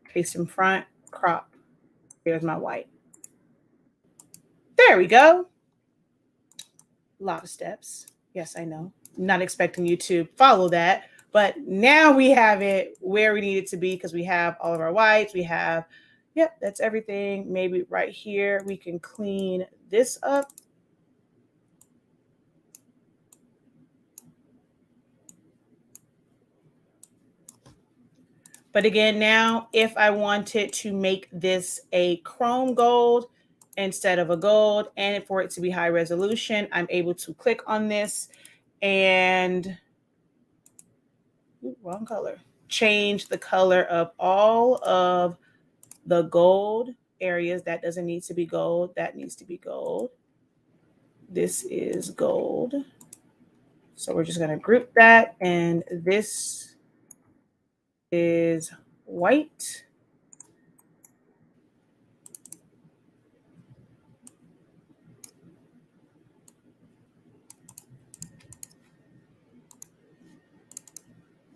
paste in front, crop. There's my white. There we go. A lot of steps. Yes, I know. not expecting you to follow that. But now we have it where we need it to be because we have all of our whites. We have, yep, that's everything. Maybe right here we can clean this up. But again, now if I wanted to make this a chrome gold instead of a gold and for it to be high resolution, I'm able to click on this and wrong color. Change the color of all of the gold areas. That doesn't need to be gold. That needs to be gold. This is gold. So we're just going to group that. And this is white.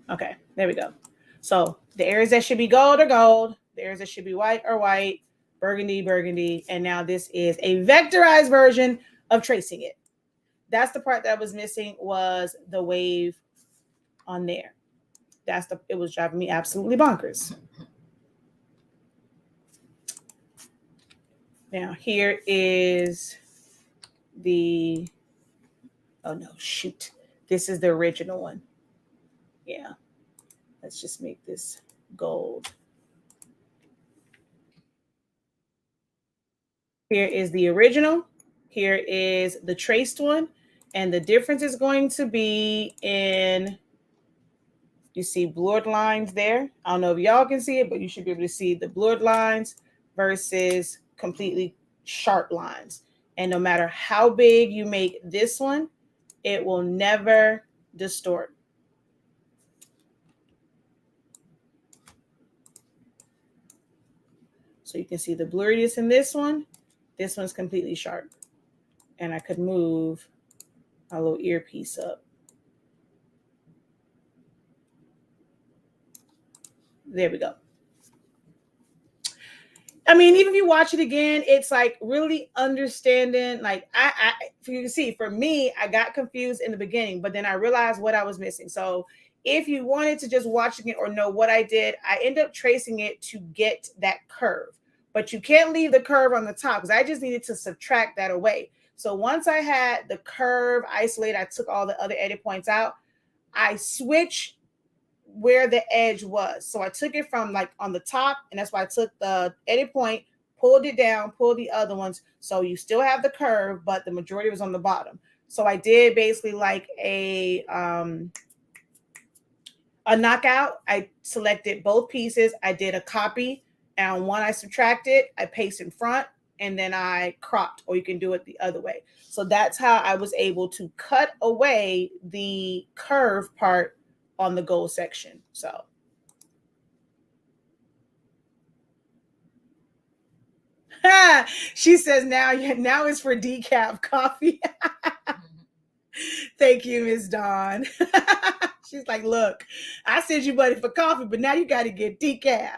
Okay, there we go. So the areas that should be gold are gold. The areas that should be white are white. Burgundy, burgundy. And now this is a vectorized version of tracing it. That's the part that was missing, was the wave on there. It was driving me absolutely bonkers. Now here is the, oh no, shoot. This is the original one. Yeah. Let's just make this gold. Here is the original. Here is the traced one. And the difference is going to be in, you see blurred lines there. I don't know if y'all can see it, but you should be able to see the blurred lines versus completely sharp lines. And no matter how big you make this one, it will never distort. So you can see the blurriness in this one. This one's completely sharp. And I could move a little earpiece up. There we go. I mean, even if you watch it again, it's like really understanding. Like you can see, for me, I got confused in the beginning, but then I realized what I was missing. So if you wanted to just watching it or know what I did, I end up tracing it to get that curve. But you can't leave the curve on the top because I just needed to subtract that away. So once I had the curve isolated, I took all the other edit points out. I switched where the edge was. So I took it from like on the top, and that's why I took the edit point, pulled it down, pulled the other ones. So you still have the curve, but the majority was on the bottom. So I did basically like a knockout. I selected both pieces. I did a copy, and one I subtracted, I paste in front, and then I cropped, or you can do it the other way. So that's how I was able to cut away the curve part on the gold section. So she says now it's for decaf coffee. Thank you, Miss Dawn. She's like, look, I sent you money for coffee, but now you got to get decaf.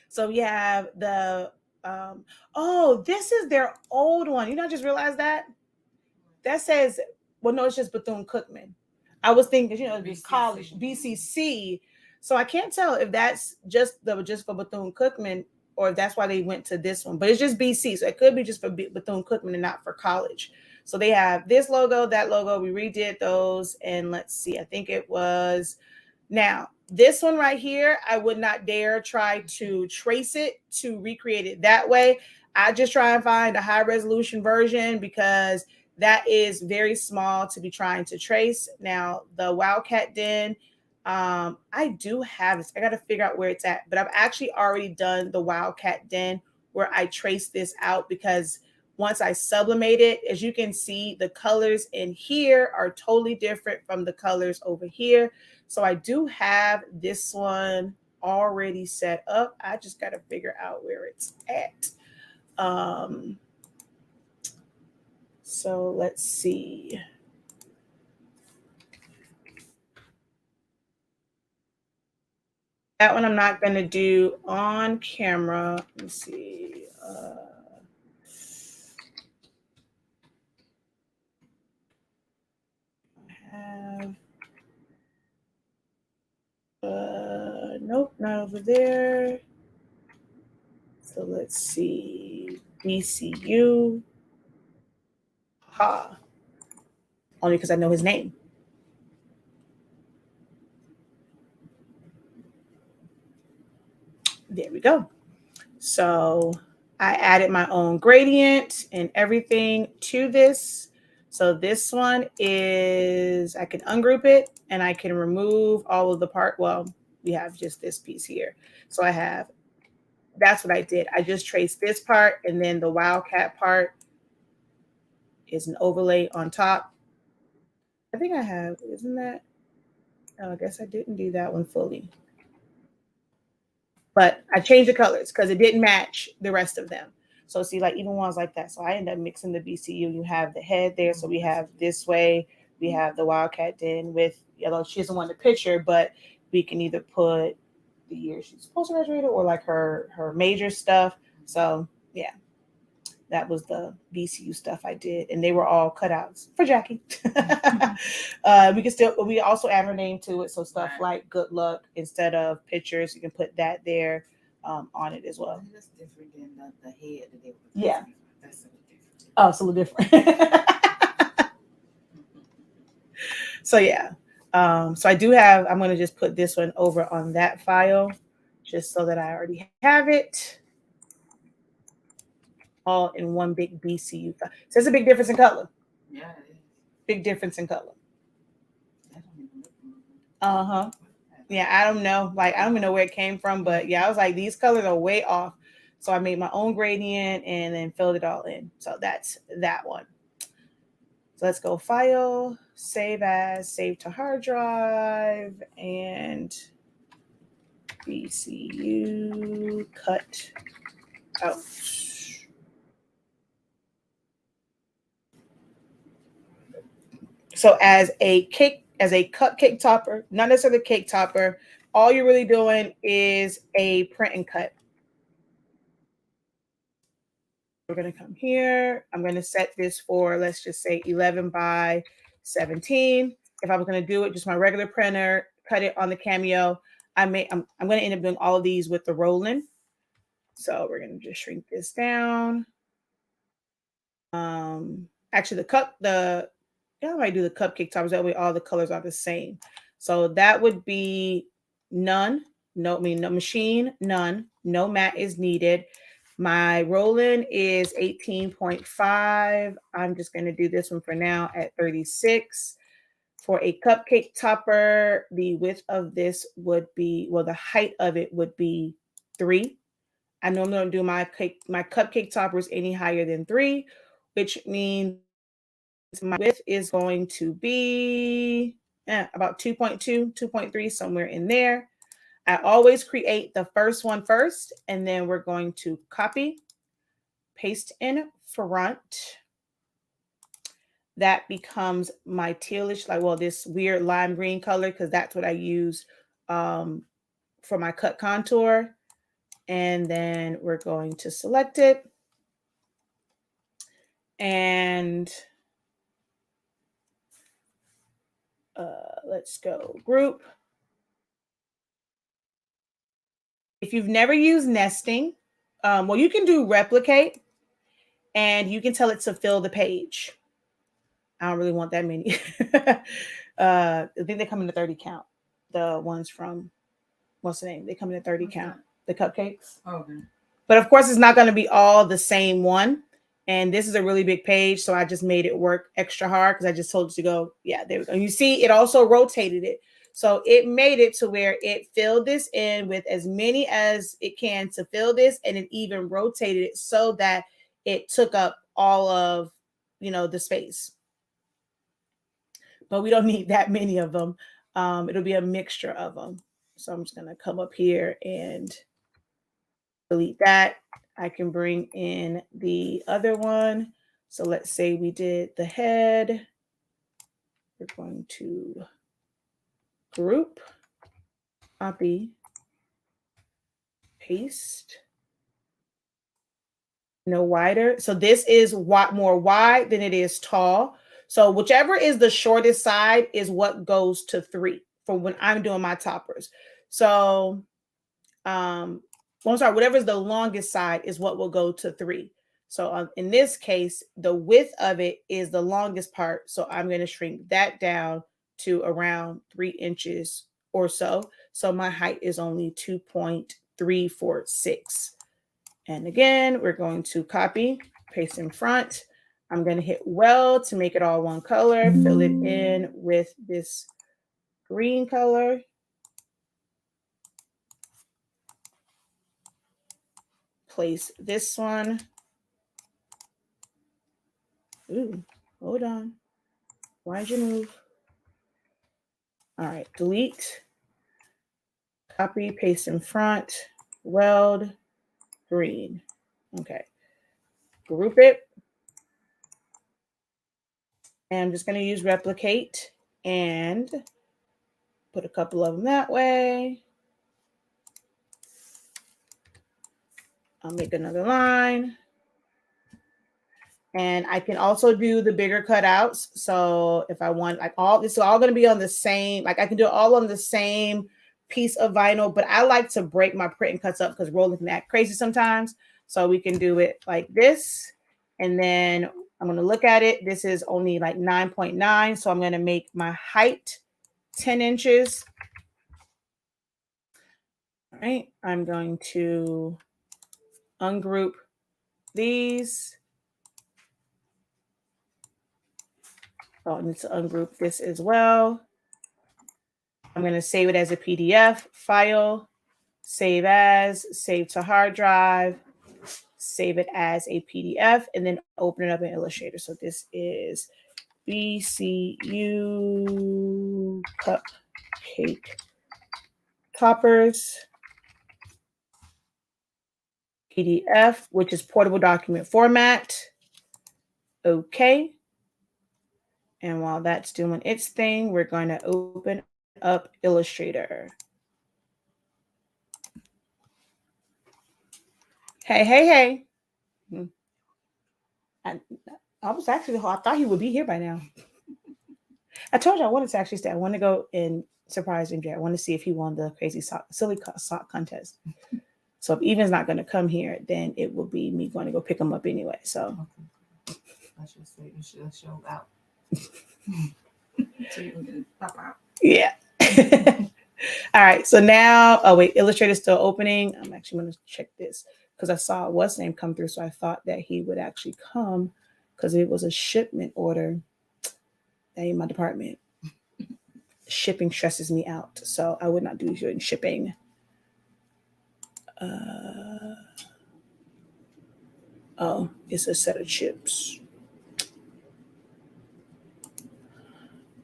So we have the oh, this is their old one. You know, I just realized that says, well, no, it's just Bethune-Cookman. I was thinking, you know, it'd be college, BCC. So I can't tell if that's just for Bethune-Cookman or if that's why they went to this one. But it's just BC, so it could be just for Bethune-Cookman and not for college. So they have this logo, that logo. We redid those, and let's see. I think it was now. This one right here, I would not dare try to trace it to recreate it that way. I just try and find a high resolution version because that is very small to be trying to trace. Now, the Wildcat Den, I do have this. I got to figure out where it's at, but I've actually already done the Wildcat Den where I trace this out because once I sublimate it, as you can see, the colors in here are totally different from the colors over here. So I do have this one already set up. I just got to figure out where it's at. So let's see. That one I'm not going to do on camera. Let me see. have, nope, not over there. So let's see, BCU. Ha. Only because I know his name. There we go. So I added my own gradient and everything to this. So this one is, I can ungroup it and I can remove all of the part. Well, we have just this piece here. So I have, that's what I did. I just traced this part, and then the wildcat part is an overlay on top. I think I have, isn't that? Oh, I guess I didn't do that one fully. But I changed the colors because it didn't match the rest of them. So see, like even ones like that. So I end up mixing the BCU. You have the head there. So we have this way. We have the wildcat den with, although she doesn't want the picture, but we can either put the year she's supposed to graduate or like her major stuff. So yeah, that was the BCU stuff I did, and they were all cutouts for Jackie. We also add her name to it, so stuff like good luck instead of pictures, you can put that there on it as well. That's different than the head that they were. Yeah. That's a little different. Oh, it's a little different. So yeah. So I do have, I'm going to just put this one over on that file just so that I already have it all in one big BCU file. So there's a big difference in color. Yeah, it is. Big difference in color. Uh-huh. Yeah, I don't know. Like, I don't even know where it came from, but yeah, I was like, these colors are way off. So I made my own gradient and then filled it all in. So that's that one. So let's go file, save as, save to hard drive, and BCU cut out. So as a cupcake topper, not necessarily a cake topper, all you're really doing is a print and cut. We're going to come here. I'm going to set this for, let's just say 11 by 17. If I was going to do it, just my regular printer, cut it on the Cameo. I'm going to end up doing all of these with the Roland. So we're going to just shrink this down. Actually, I might do the cupcake toppers. That way all the colors are the same. So that would be none. No machine, none. No mat is needed. My Roland is 18.5. I'm just going to do this one for now at 36. For a cupcake topper, the width of this would be, well, the height of it would be 3. I normally don't do my cupcake toppers any higher than 3, which means my width is going to be about 2.2, 2.3, somewhere in there. I always create the first one first, and then we're going to copy, paste in front. That becomes my tealish, like, well, this weird lime green color, because that's what I use for my cut contour. And then we're going to select it. And let's go group. If you've never used nesting, well, you can do replicate and you can tell it to fill the page. I don't really want that many. I think they come in the 30 count. The ones from, what's the name? They come in the 30 count. The cupcakes. Oh, okay. But of course, it's not going to be all the same one. And this is a really big page, so I just made it work extra hard because I just told it to go, yeah, there we go. And you see, it also rotated it. So it made it to where it filled this in with as many as it can to fill this, and it even rotated it so that it took up all of, the space. But we don't need that many of them. It'll be a mixture of them. So I'm just going to come up here and delete that. I can bring in the other one. So let's say we did the head. We're going to group, copy, paste. No wider. So this is more wide than it is tall. So whichever is the shortest side is what goes to 3 for when I'm doing my toppers. So, well, I'm sorry, whatever is the longest side is what will go to 3. So in this case, the width of it is the longest part. So I'm going to shrink that down to around 3 inches or so. So my height is only 2.346. And again, we're going to copy, paste in front. I'm going to hit weld to make it all one color, fill it in with this green color. Place this one. Ooh, hold on. Why'd you move? All right, delete, copy, paste in front, weld, green. Okay, group it. And I'm just going to use replicate and put a couple of them that way. I'll make another line. And I can also do the bigger cutouts. So if I want, like, all this is all going to be on the same, like I can do it all on the same piece of vinyl, but I like to break my print and cuts up because rolling can act crazy sometimes. So we can do it like this. And then I'm going to look at it. This is only like 9.9. So I'm going to make my height 10 inches. All right. I'm going to ungroup these. Oh, I need to ungroup this as well. I'm going to save it as a PDF, file, save as, save to hard drive, save it as a PDF, and then open it up in Illustrator. So this is BCU Cupcake Toppers PDF, which is portable document format. Okay. And while that's doing its thing, we're going to open up Illustrator. Hey. I was actually, I thought he would be here by now. I told you I wanted to actually stay. I want to go and surprise MJ. I want to see if he won the crazy silly sock contest. So if Evan's not going to come here, then it will be me going to go pick him up anyway. So I should say you should show out. So you can pop out. Yeah. All right. So now, oh wait, Illustrator's still opening. I'm actually going to check this because I saw what's name come through. So I thought that he would actually come because it was a shipment order. That ain't my department. Shipping stresses me out. So I would not do shipping. Oh, it's a set of chips.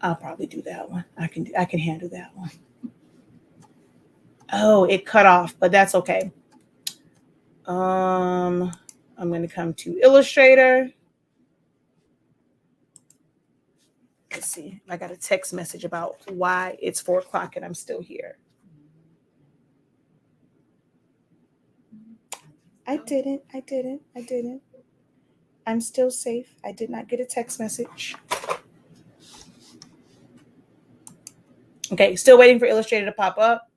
I'll probably do that one. I can handle that one. Oh, it cut off, but that's okay. I'm going to come to Illustrator. Let's see. I got a text message about why it's 4 o'clock and I'm still here. I didn't. I'm still safe. I did not get a text message. Okay, still waiting for Illustrator to pop up.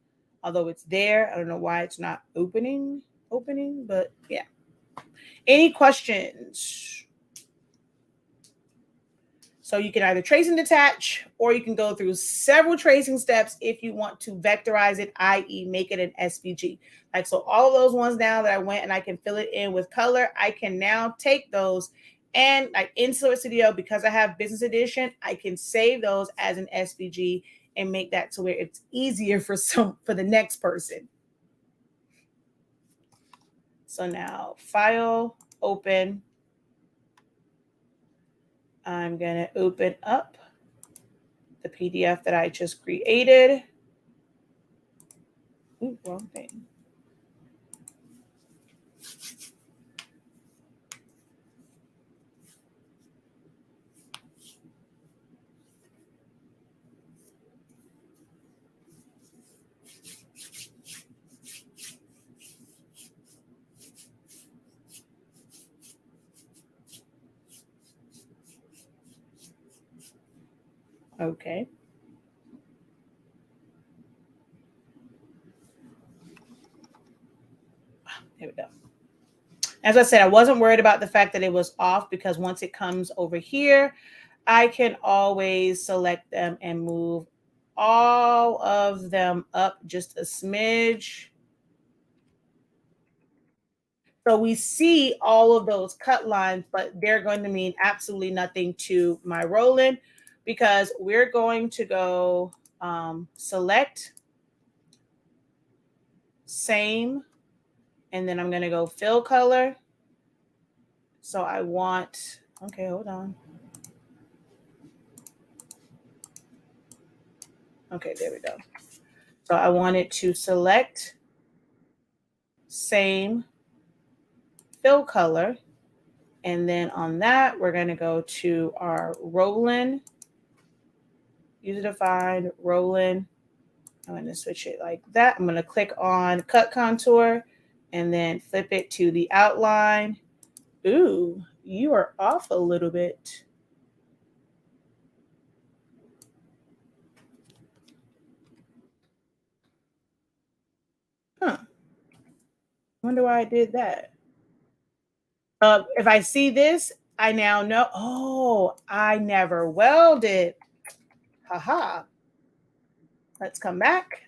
Although it's there. I don't know why it's not opening, but yeah. Any questions? So you can either trace and detach, or you can go through several tracing steps if you want to vectorize it, i.e. make it an SVG. Like, so all of those ones now that I went and I can fill it in with color, I can now take those and like in Silhouette Studio, because I have business edition, I can save those as an SVG and make that to where it's easier for the next person. So now file, open. I'm going to open up the PDF that I just created. Ooh, wrong thing. Okay. There we go. As I said, I wasn't worried about the fact that it was off because once it comes over here, I can always select them and move all of them up just a smidge. So we see all of those cut lines, but they're going to mean absolutely nothing to my Roland because we're going to go select, same, and then I'm going to go fill color. So I want, okay, hold on. Okay, there we go. So I wanted to select, same, fill color. And then on that, we're going to go to our Roland, user defined Roland. I'm going to switch it like that. I'm going to click on cut contour and then flip it to the outline. Ooh, you are off a little bit. Huh. Wonder why I did that. If I see this, I now know. Oh, I never welded. Haha. Let's come back.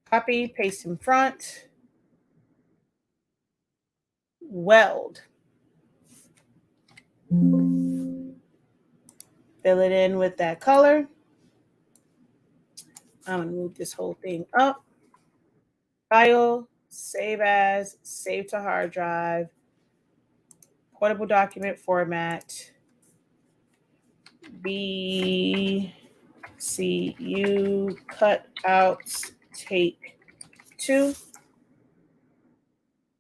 Copy, paste in front. Weld. Fill it in with that color. I'm going to move this whole thing up. File, save as, save to hard drive, portable document format, BCU cutouts take 2.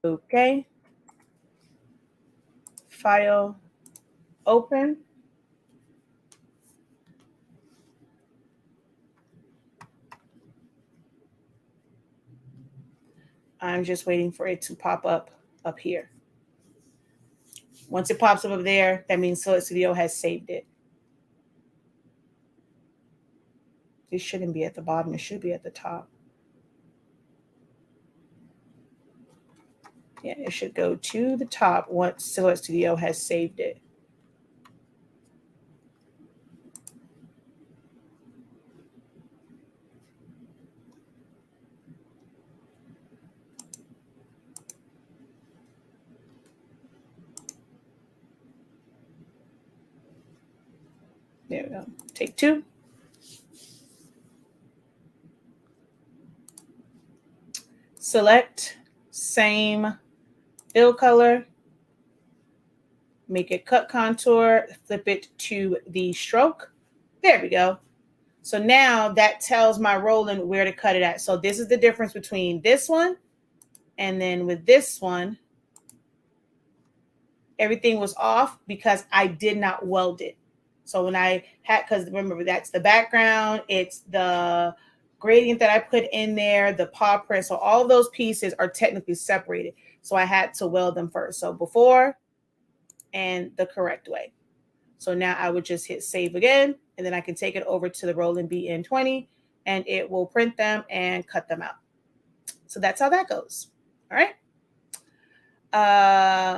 Okay. File, open. I'm just waiting for it to pop up here. Once it pops up there, that means Silhouette Studio has saved it. It shouldn't be at the bottom. It should be at the top. Yeah, it should go to the top once Silhouette Studio has saved it. There we go. Take 2. Select, same, fill color, make it cut contour, flip it to the stroke. There we go. So now that tells my Roland where to cut it at. So this is the difference between this one and then with this one, everything was off because I did not weld it. So when I had, because remember, that's the background, it's the gradient that I put in there, the paw print. So all of those pieces are technically separated. So I had to weld them first. So before and the correct way. So now I would just hit save again, and then I can take it over to the Roland BN20 and it will print them and cut them out. So that's how that goes. All right.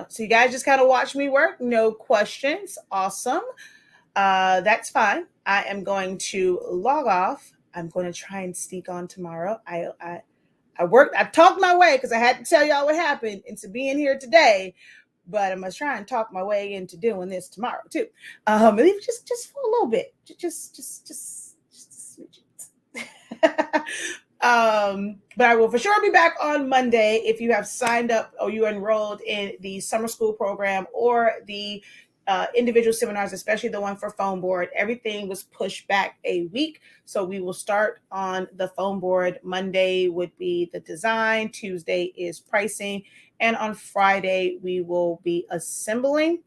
So you guys just kind of watch me work. No questions. Awesome. That's fine. I am going to log off. I'm going to try and sneak on tomorrow. I talked my way because I had to tell y'all what happened into being here today, but I'm gonna try and talk my way into doing this tomorrow too. Maybe just for a little bit, just but I will for sure be back on Monday. If you have signed up or you enrolled in the summer school program or the individual seminars, especially the one for phone board, everything was pushed back a week. So we will start on the phone board. Monday would be the design, Tuesday is pricing, and on Friday we will be assembling.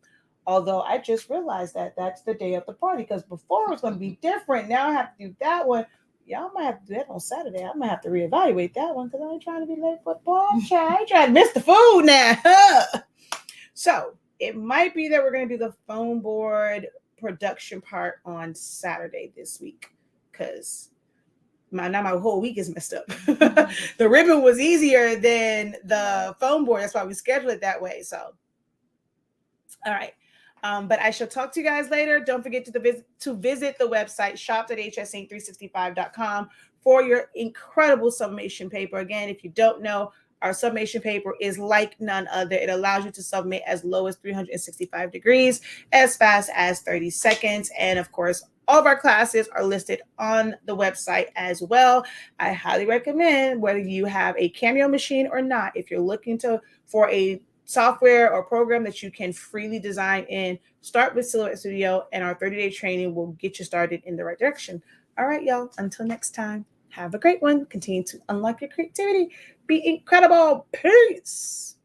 Although I just realized that that's the day of the party because before it was going to be different. Now I have to do that one. Y'all might have to do that on Saturday. I might have to reevaluate that one because I ain't trying to be late for the ball. I ain't trying to miss the food now. So it might be that we're going to do the foam board production part on Saturday this week because my whole week is messed up. The ribbon was easier than the foam board. That's why we scheduled it that way. So, all right. But I shall talk to you guys later. Don't forget to visit the website shop.hsink365.com for your incredible submission paper. Again, if you don't know, our submission paper is like none other. It allows you to submit as low as 365 degrees, as fast as 30 seconds. And of course, all of our classes are listed on the website as well. I highly recommend, whether you have a Cameo machine or not, if you're looking for a software or program that you can freely design in, start with Silhouette Studio, and our 30-day training will get you started in the right direction. All right, y'all. Until next time, have a great one. Continue to unlock your creativity. Be incredible. Peace.